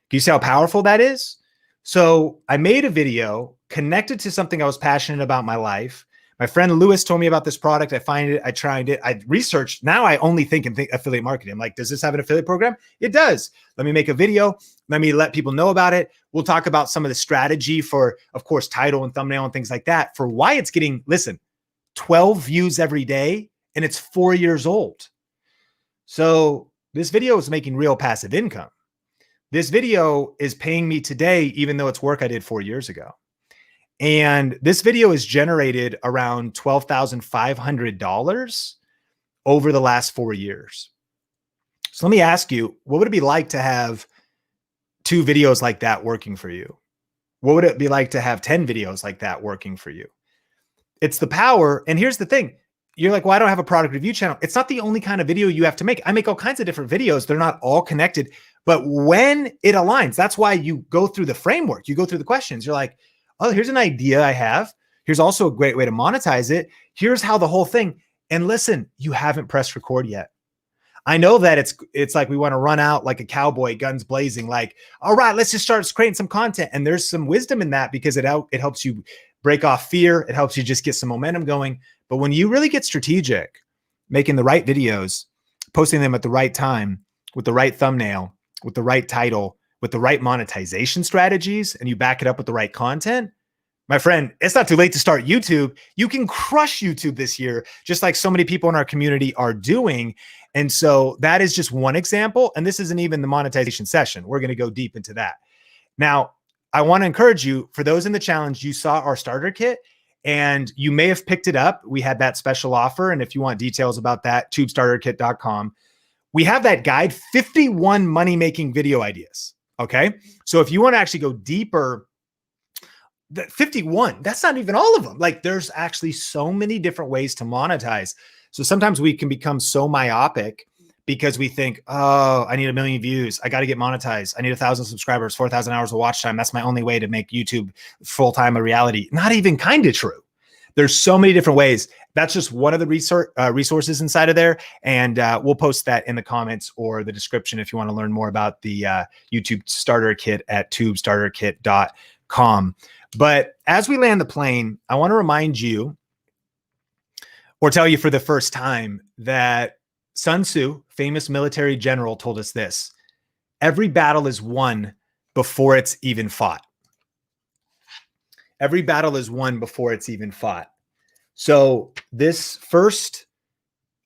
Can you see how powerful that is? So I made a video connected to something I was passionate about in my life. My friend Lewis told me about this product. I find it, I tried it, I researched. Now I only think affiliate marketing. I'm like, does this have an affiliate program? It does. Let me make a video. Let me let people know about it. We'll talk about some of the strategy for, of course, title and thumbnail and things like that, for why it's getting, listen, 12 views every day, and it's 4 years old. So this video is making real passive income. This video is paying me today, even though it's work I did 4 years ago. And this video has generated around $12,500 over the last 4 years. So let me ask you, what would it be like to have 2 videos like that working for you? What would it be like to have 10 videos like that working for you? It's the power. And here's the thing. You're like, well, I don't have a product review channel. It's not the only kind of video you have to make. I make all kinds of different videos. They're not all connected, but when it aligns, that's why you go through the framework. You go through the questions. You're like, oh, here's an idea I have. Here's also a great way to monetize it. Here's how the whole thing. And listen, you haven't pressed record yet. I know that it's like we want to run out like a cowboy, guns blazing, like, all right, let's just start creating some content. And there's some wisdom in that, because it helps you break off fear. It helps you just get some momentum going. But when you really get strategic, making the right videos, posting them at the right time, with the right thumbnail, with the right title, with the right monetization strategies, and you back it up with the right content, my friend, it's not too late to start YouTube. You can crush YouTube this year, just like so many people in our community are doing. And so that is just one example. And this isn't even the monetization session. We're going to go deep into that. Now, I want to encourage you, for those in the challenge, you saw our starter kit and you may have picked it up. We had that special offer. And if you want details about that, tubestarterkit.com. We have that guide, 51 money-making video ideas. Okay. So if you want to actually go deeper, the 51, that's not even all of them. Like there's actually so many different ways to monetize. So sometimes we can become so myopic because we think, oh, I need 1 million views. I got to get monetized. I need 1,000 subscribers, 4,000 hours of watch time. That's my only way to make YouTube full-time a reality. Not even kind of true. There's so many different ways. That's just one of the resources inside of there. And we'll post that in the comments or the description if you want to learn more about the YouTube starter kit at tubestarterkit.com. But as we land the plane, I want to remind you or tell you for the first time that Sun Tzu, famous military general, told us this: every battle is won before it's even fought. Every battle is won before it's even fought. So this first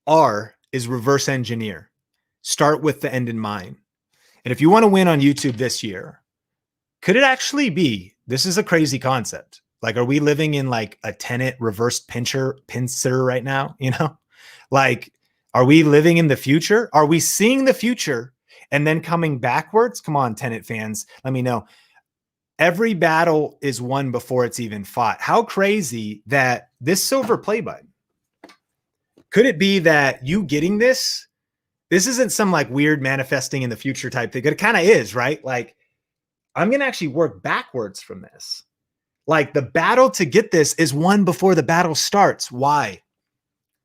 R is reverse engineer. Start with the end in mind. And if you want to win on YouTube this year, could it actually be, this is a crazy concept. Like, are we living in like a tenant reverse pincer right now? You know, like, are we living in the future? Are we seeing the future and then coming backwards? Come on, tenant fans, let me know. Every battle is won before it's even fought. How crazy that this silver play button. Could it be that you getting this isn't some like weird manifesting in the future type thing? It kind of is, right? Like, I'm going to actually work backwards from this. Like, the battle to get this is won before the battle starts. Why?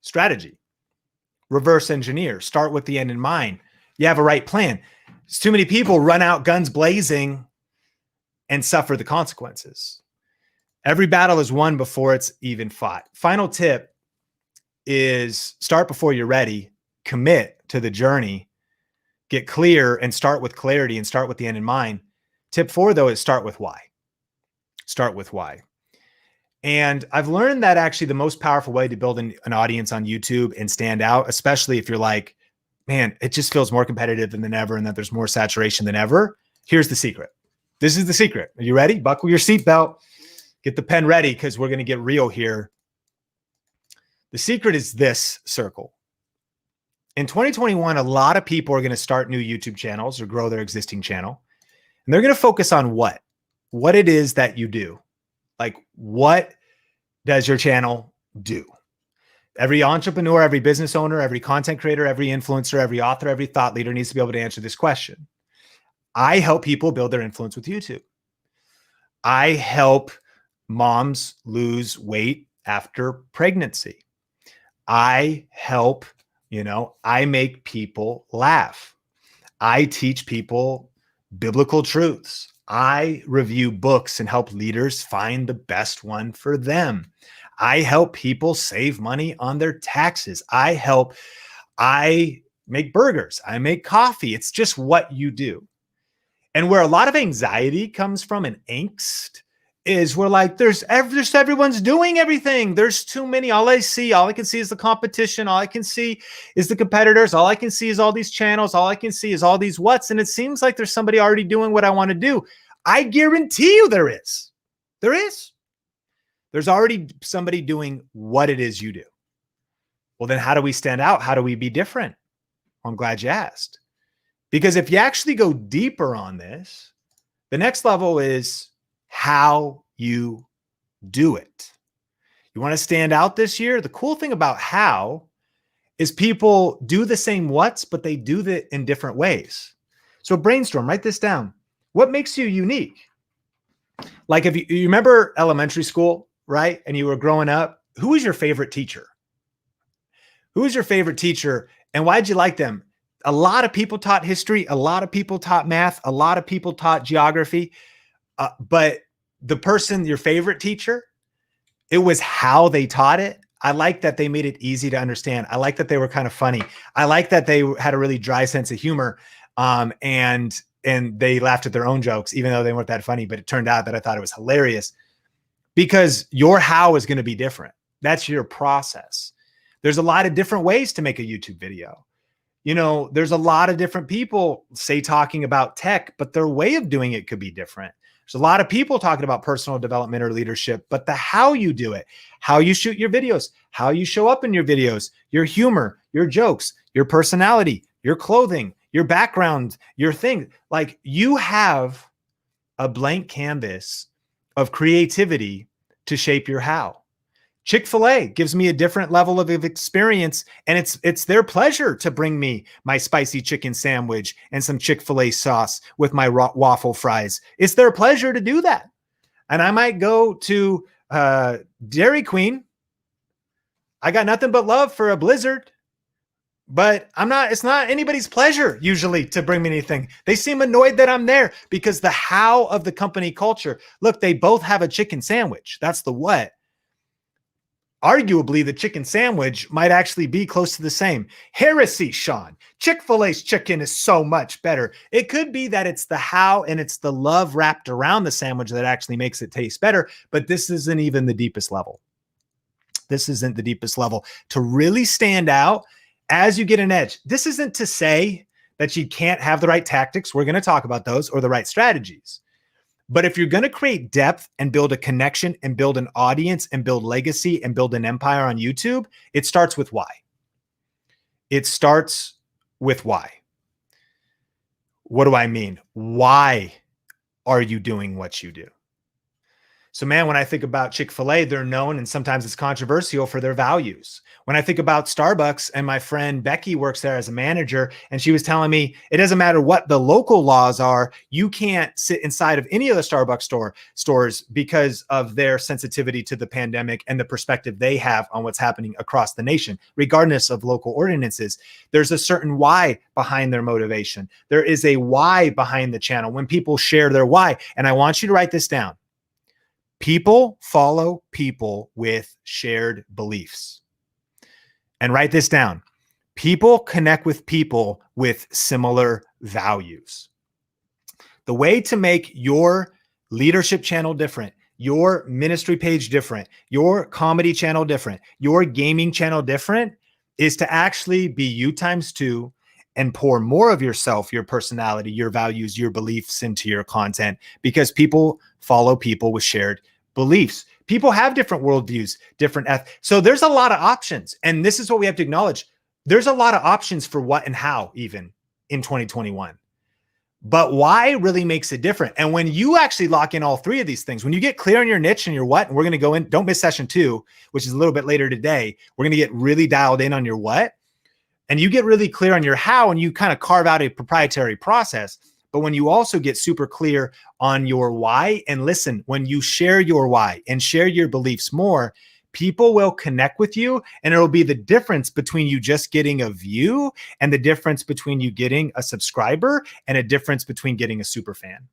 Strategy. Reverse engineer. Start with the end in mind. You have a right plan. There's too many people run out guns blazing and suffer the consequences. Every battle is won before it's even fought. Final tip is start before you're ready. Commit to the journey. Get clear and start with clarity and start with the end in mind. Tip 4, though, is start with why. Start with why. And I've learned that actually the most powerful way to build an audience on YouTube and stand out, especially if you're like, man, it just feels more competitive than ever and that there's more saturation than ever. Here's the secret. This is the secret. Are you ready? Buckle your seatbelt. Get the pen ready because we're going to get real here. The secret is this circle. In 2021, a lot of people are going to start new YouTube channels or grow their existing channel. And they're going to focus on what it is that you do. Like, what does your channel do? Every entrepreneur, every business owner, every content creator, every influencer, every author, every thought leader needs to be able to answer this question. I help people build their influence with YouTube. I help moms lose weight after pregnancy. I help, I make people laugh. I teach people biblical truths. I review books and help leaders find the best one for them. I help people save money on their taxes. I make burgers. I make coffee. It's just what you do. And where a lot of anxiety comes from and angst is we're like, there's everyone's doing everything. There's too many. All I can see is the competition. All I can see is the competitors. All I can see is all these channels. All I can see is all these what's. And it seems like there's somebody already doing what I want to do. I guarantee you there is. There is. There's already somebody doing what it is you do. Well, then how do we stand out? How do we be different? Well, I'm glad you asked. Because if you actually go deeper on this, the next level is how you do it. You want to stand out this year? The cool thing about how is people do the same what's, but they do it in different ways. So brainstorm, write this down. What makes you unique? Like, if you remember elementary school, right? And you were growing up, who was your favorite teacher? Who was your favorite teacher and why'd you like them? A lot of people taught history. A lot of people taught math. A lot of people taught geography. But the person, your favorite teacher, it was how they taught it. I like that they made it easy to understand. I like that they were kind of funny. I like that they had a really dry sense of humor. And they laughed at their own jokes, even though they weren't that funny. But it turned out that I thought it was hilarious because your how is going to be different. That's your process. There's a lot of different ways to make a YouTube video. There's a lot of different people, say, talking about tech, but their way of doing it could be different. There's a lot of people talking about personal development or leadership, but the how you do it, how you shoot your videos, how you show up in your videos, your humor, your jokes, your personality, your clothing, your background, your thing. Like, you have a blank canvas of creativity to shape your how. Chick-fil-A gives me a different level of experience, and it's their pleasure to bring me my spicy chicken sandwich and some Chick-fil-A sauce with my waffle fries. It's their pleasure to do that. And I might go to Dairy Queen. I got nothing but love for a Blizzard, but it's not anybody's pleasure usually to bring me anything. They seem annoyed that I'm there because the how of the company culture. Look, they both have a chicken sandwich. That's the what. Arguably, the chicken sandwich might actually be close to the same. Heresy, Sean. Chick-fil-A's chicken is so much better. It could be that it's the how and it's the love wrapped around the sandwich that actually makes it taste better, but this isn't even the deepest level. This isn't the deepest level. To really stand out as you get an edge, this isn't to say that you can't have the right tactics. We're going to talk about those, or the right strategies. But if you're going to create depth and build a connection and build an audience and build legacy and build an empire on YouTube, it starts with why. It starts with why. What do I mean? Why are you doing what you do? So, man, when I think about Chick-fil-A, they're known, and sometimes it's controversial, for their values. When I think about Starbucks, and my friend Becky works there as a manager, and she was telling me it doesn't matter what the local laws are, you can't sit inside of any of the Starbucks stores because of their sensitivity to the pandemic and the perspective they have on what's happening across the nation, regardless of local ordinances. There's a certain why behind their motivation. There is a why behind the channel when people share their why. And I want you to write this down. People follow people with shared beliefs. And write this down. People connect with people with similar values. The way to make your leadership channel different, your ministry page different, your comedy channel different, your gaming channel different, is to actually be you times 2 and pour more of yourself, your personality, your values, your beliefs into your content, because people follow people with shared beliefs. People have different worldviews, different so there's a lot of options. And this is what we have to acknowledge. There's a lot of options for what and how, even in 2021. But why really makes it different. And when you actually lock in all 3 of these things, when you get clear on your niche and your what, and we're going to go in, don't miss session 2, which is a little bit later today. We're going to get really dialed in on your what, and you get really clear on your how, and you kind of carve out a proprietary process. But when you also get super clear on your why, and listen, when you share your why and share your beliefs more, people will connect with you, and it'll be the difference between you just getting a view and the difference between you getting a subscriber and a difference between getting a super fan.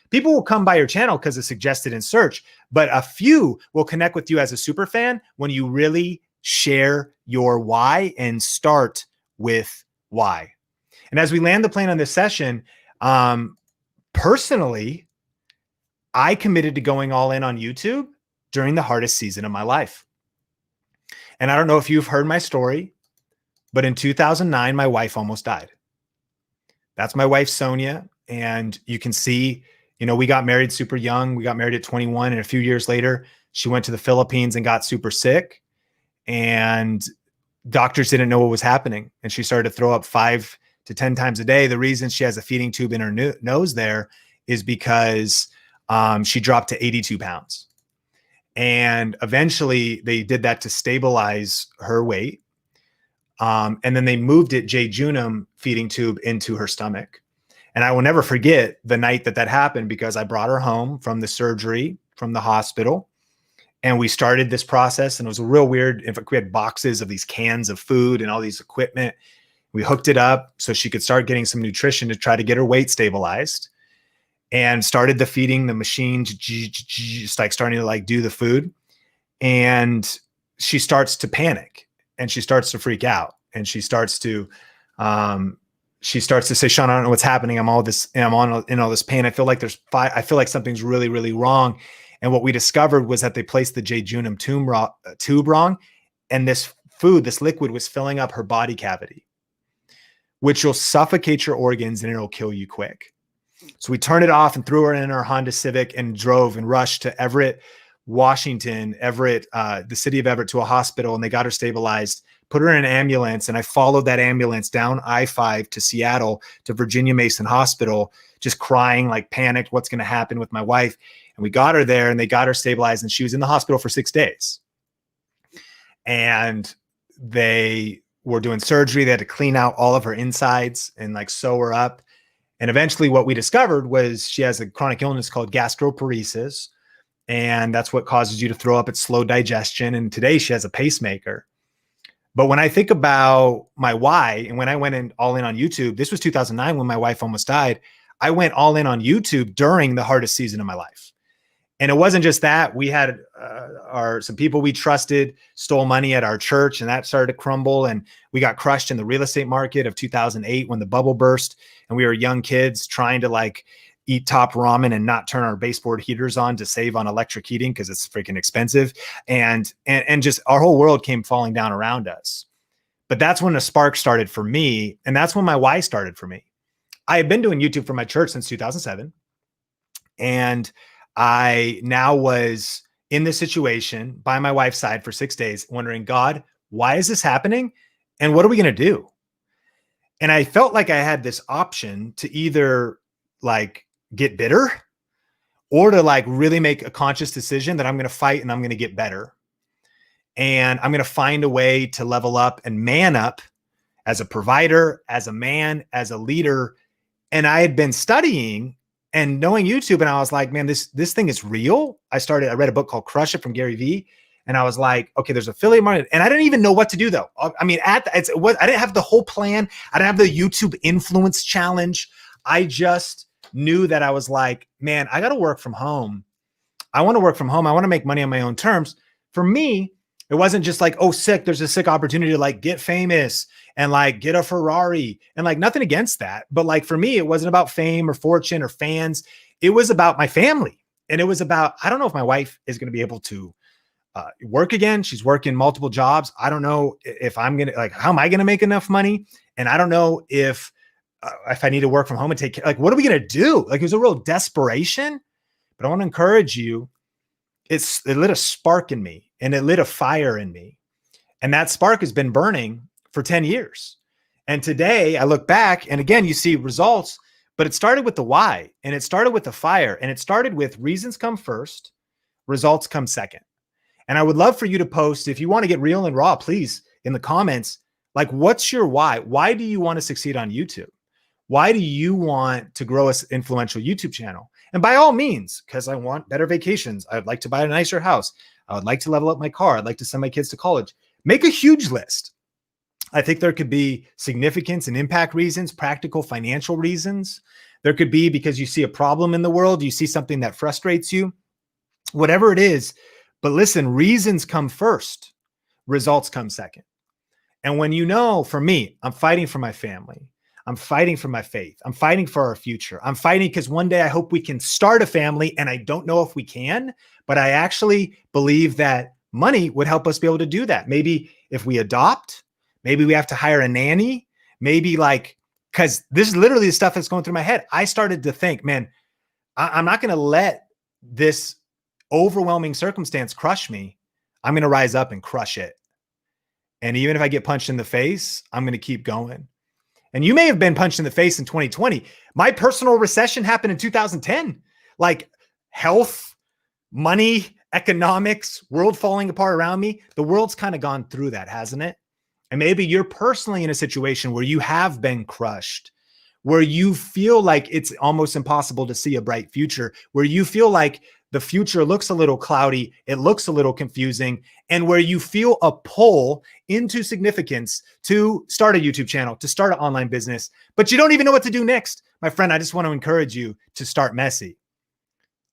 People will come by your channel because it's suggested in search, but a few will connect with you as a super fan when you really share your why and start with why. And as we land the plane on this session, personally, I committed to going all in on YouTube during the hardest season of my life. And I don't know if you've heard my story, but in 2009, my wife almost died. That's my wife, Sonia. And you can see, we got married super young. We got married at 21. And a few years later, she went to the Philippines and got super sick. And doctors didn't know what was happening. And she started to throw up 5 to 10 times a day. The reason she has a feeding tube in her nose there is because she dropped to 82 pounds. And eventually they did that to stabilize her weight. And then they moved it, jejunum feeding tube, into her stomach. And I will never forget the night that happened, because I brought her home from the surgery, from the hospital. And we started this process, and it was real weird. In fact, we had boxes of these cans of food and all these equipment. We hooked it up so she could start getting some nutrition to try to get her weight stabilized, and started the feeding, the machine, just like starting to like do the food. And she starts to panic, and she starts to freak out, and she starts to say, Sean, I don't know what's happening. I'm in all this pain. I feel like I feel like something's really, really wrong. And what we discovered was that they placed the jejunum tube wrong. And this food, this liquid, was filling up her body cavity, which will suffocate your organs and it'll kill you quick. So we turned it off and threw her in our Honda Civic and drove and rushed to Everett, Washington, the city of Everett, to a hospital, and they got her stabilized. put her in an ambulance, and I followed that ambulance down I-5 to Seattle to Virginia Mason Hospital, just crying, like panicked, what's going to happen with my wife. And we got her there and they got her stabilized, and she was in the hospital for 6 days. And they were doing surgery. They had to clean out all of her insides and like sew her up. And eventually what we discovered was she has a chronic illness called gastroparesis. And that's what causes you to throw up. It's slow digestion. And today she has a pacemaker. But when I think about my why, and when I went in all in on YouTube, this was 2009 when my wife almost died. I went all in on YouTube during the hardest season of my life. And it wasn't just that. We had some people we trusted stole money at our church, and that started to crumble. And we got crushed in the real estate market of 2008 when the bubble burst. And we were young kids trying to like eat top ramen and not turn our baseboard heaters on to save on electric heating because it's freaking expensive. And just our whole world came falling down around us. But that's when a spark started for me. And that's when my why started for me. I had been doing YouTube for my church since 2007. And I now was in this situation by my wife's side for 6 days, wondering, God, why is this happening? And what are we going to do? And I felt like I had this option to either like get bitter or to like really make a conscious decision that I'm going to fight and I'm going to get better. And I'm going to find a way to level up and man up as a provider, as a man, as a leader. And I had been studying and knowing YouTube, and I was like, man, this thing is real. I read a book called Crush It from Gary Vee. And I was like, okay, there's affiliate marketing. And I didn't even know what to do though. I mean, I didn't have the whole plan. I didn't have the YouTube influence challenge. I just knew that I was like, man, I got to work from home. I want to work from home. I want to make money on my own terms. For me, it wasn't just like, oh, there's a sick opportunity to like get famous and like get a Ferrari and like nothing against that. But like for me, it wasn't about fame or fortune or fans. It was about my family. And it was about, I don't know if my wife is going to be able to work again. She's working multiple jobs. I don't know if I'm going to like, how am I going to make enough money? And I don't know if I need to work from home and take care, like, what are we going to do? Like, it was a real desperation, but I want to encourage you. It lit a spark in me and it lit a fire in me. And that spark has been burning for 10 years. And today I look back and again, you see results, but it started with the why and it started with the fire and it started with reasons come first, results come second. And I would love for you to post, if you want to get real and raw, please, in the comments, like, what's your why? Why do you want to succeed on YouTube? Why do you want to grow an influential YouTube channel? And by all means, because I want better vacations. I'd like to buy a nicer house. I would like to level up my car. I'd like to send my kids to college. Make a huge list. I think there could be significance and impact reasons, practical financial reasons. There could be because you see a problem in the world. You see something that frustrates you, whatever it is. But listen, reasons come first. Results come second. And when you know, for me, I'm fighting for my family. I'm fighting for my faith. I'm fighting for our future. I'm fighting because one day I hope we can start a family, and I don't know if we can, but I actually believe that money would help us be able to do that. Maybe if we adopt, maybe we have to hire a nanny, maybe like, because this is literally the stuff that's going through my head. I started to think, man, I'm not going to let this overwhelming circumstance crush me. I'm going to rise up and crush it. And even if I get punched in the face, I'm going to keep going. And you may have been punched in the face in 2020. My personal recession happened in 2010. Like health, money, economics, world falling apart around me. The world's kind of gone through that, hasn't it? And maybe you're personally in a situation where you have been crushed, where you feel like it's almost impossible to see a bright future, where you feel like the future looks a little cloudy, it looks a little confusing, and where you feel a pull into significance to start a YouTube channel, to start an online business, but you don't even know what to do next. My friend, I just want to encourage you to start messy,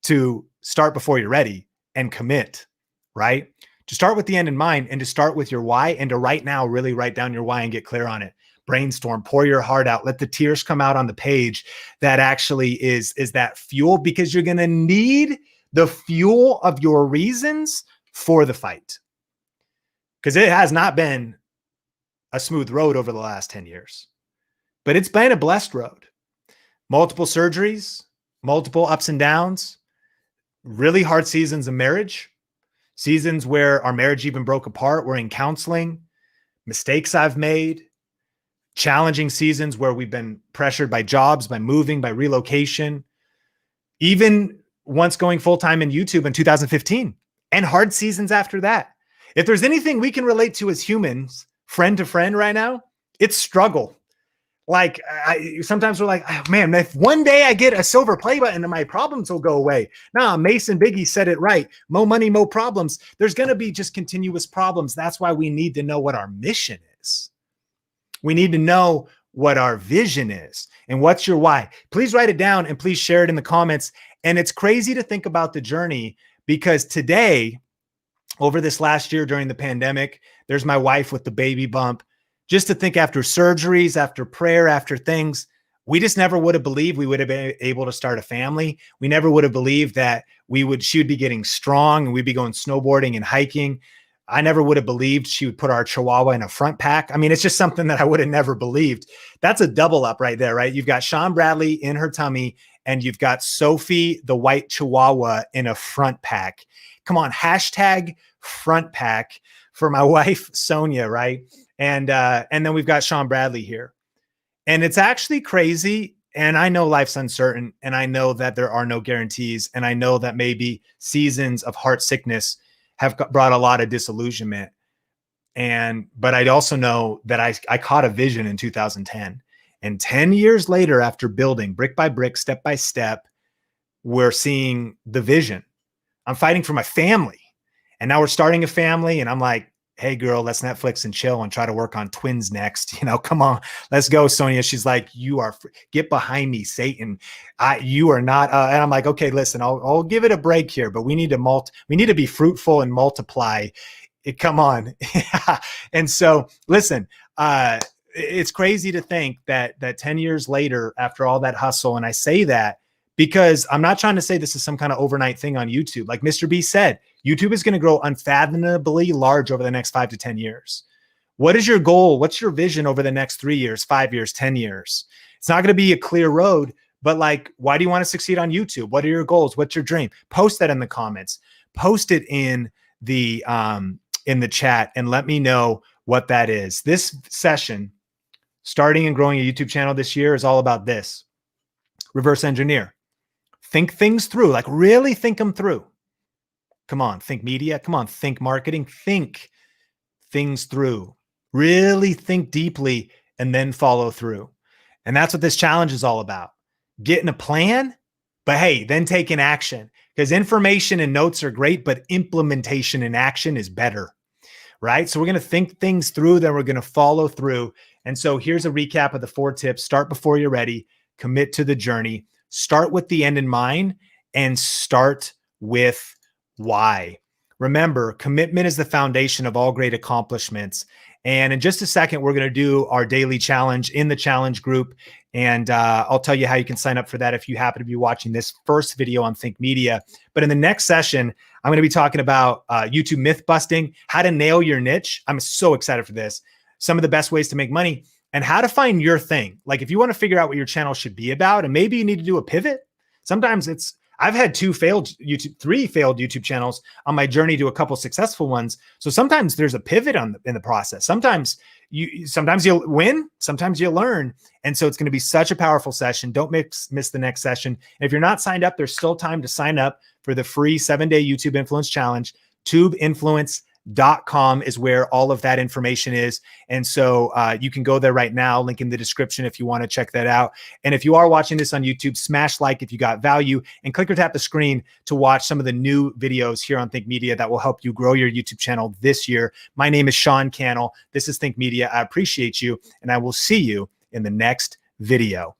to start before you're ready and commit, right? To start with the end in mind and to start with your why, and to right now really write down your why and get clear on it. Brainstorm, pour your heart out, let the tears come out on the page. That actually is that fuel, because you're going to need the fuel of your reasons for the fight. Because it has not been a smooth road over the last 10 years, but it's been a blessed road. Multiple surgeries, multiple ups and downs, really hard seasons of marriage, seasons where our marriage even broke apart. We're in counseling, mistakes I've made, challenging seasons where we've been pressured by jobs, by moving, by relocation, even once going full-time in YouTube in 2015, and hard seasons after that. If there's anything we can relate to as humans, friend to friend right now, it's struggle. Like sometimes we're like, oh, man, if one day I get a silver play button and my problems will go away. Nah, Mason Biggie said it right. Mo money, mo problems. There's going to be just continuous problems. That's why we need to know what our mission is. We need to know what our vision is and what's your why. Please write it down and please share it in the comments. And it's crazy to think about the journey, because today, over this last year during the pandemic, there's my wife with the baby bump. Just to think, after surgeries, after prayer, after things, we just never would have believed we would have been able to start a family. We never would have believed that she would be getting strong and we'd be going snowboarding and hiking. I never would have believed she would put our Chihuahua in a front pack. I mean, it's just something that I would have never believed. That's a double up right there, right? You've got Sean Bradley in her tummy and you've got Sophie, the white Chihuahua, in a front pack. Come on, hashtag front pack for my wife, Sonia, right? And then we've got Sean Bradley here. And it's actually crazy. And I know life's uncertain. And I know that there are no guarantees. And I know that maybe seasons of heart sickness have brought a lot of disillusionment. But I also know that I caught a vision in 2010. And 10 years later, after building brick by brick, step by step, we're seeing the vision. I'm fighting for my family. And now we're starting a family. And I'm like, hey girl, let's Netflix and chill and try to work on twins next. Come on, let's go, Sonia. She's like, get behind me, Satan. You are not. And I'm like, okay, listen, I'll give it a break here, but we need to be fruitful and multiply. Come on. And so listen, it's crazy to think that 10 years later, after all that hustle, and I say that because I'm not trying to say this is some kind of overnight thing on YouTube. Like Mr. B said, YouTube is going to grow unfathomably large over the next 5 to 10 years. What is your goal? What's your vision over the next 3 years, 5 years, 10 years? It's not going to be a clear road, but like, why do you want to succeed on YouTube? What are your goals? What's your dream? Post that in the comments. Post it in the chat and let me know what that is. This session, starting and growing a YouTube channel this year, is all about this. Reverse engineer. Think things through, like really think them through. Come on, think media. Come on, think marketing. Think things through. Really think deeply and then follow through. And that's what this challenge is all about. Getting a plan, but hey, then taking action. Because information and notes are great, but implementation and action is better, right? So we're going to think things through, then we're going to follow through. And so here's a recap of the 4 tips. Start before you're ready. Commit to the journey. Start with the end in mind and start with why. Remember, commitment is the foundation of all great accomplishments. And in just a second, we're going to do our daily challenge in the challenge group. And I'll tell you how you can sign up for that if you happen to be watching this first video on Think Media. But in the next session, I'm going to be talking about YouTube myth busting, how to nail your niche. I'm so excited for this. Some of the best ways to make money and how to find your thing. Like if you want to figure out what your channel should be about, and maybe you need to do a pivot. Sometimes I've had 3 failed YouTube channels on my journey to a couple successful ones. So sometimes there's a pivot in the process. Sometimes you'll win, sometimes you'll learn. And so it's going to be such a powerful session. Don't miss the next session. And if you're not signed up, there's still time to sign up for the free 7-day YouTube Influence Challenge. TubeInfluence.com is where all of that information is. And so you can go there right now, link in the description if you want to check that out. And if you are watching this on YouTube, smash like if you got value and click or tap the screen to watch some of the new videos here on Think Media that will help you grow your YouTube channel this year. My name is Sean Cannell. This is Think Media. I appreciate you, and I will see you in the next video.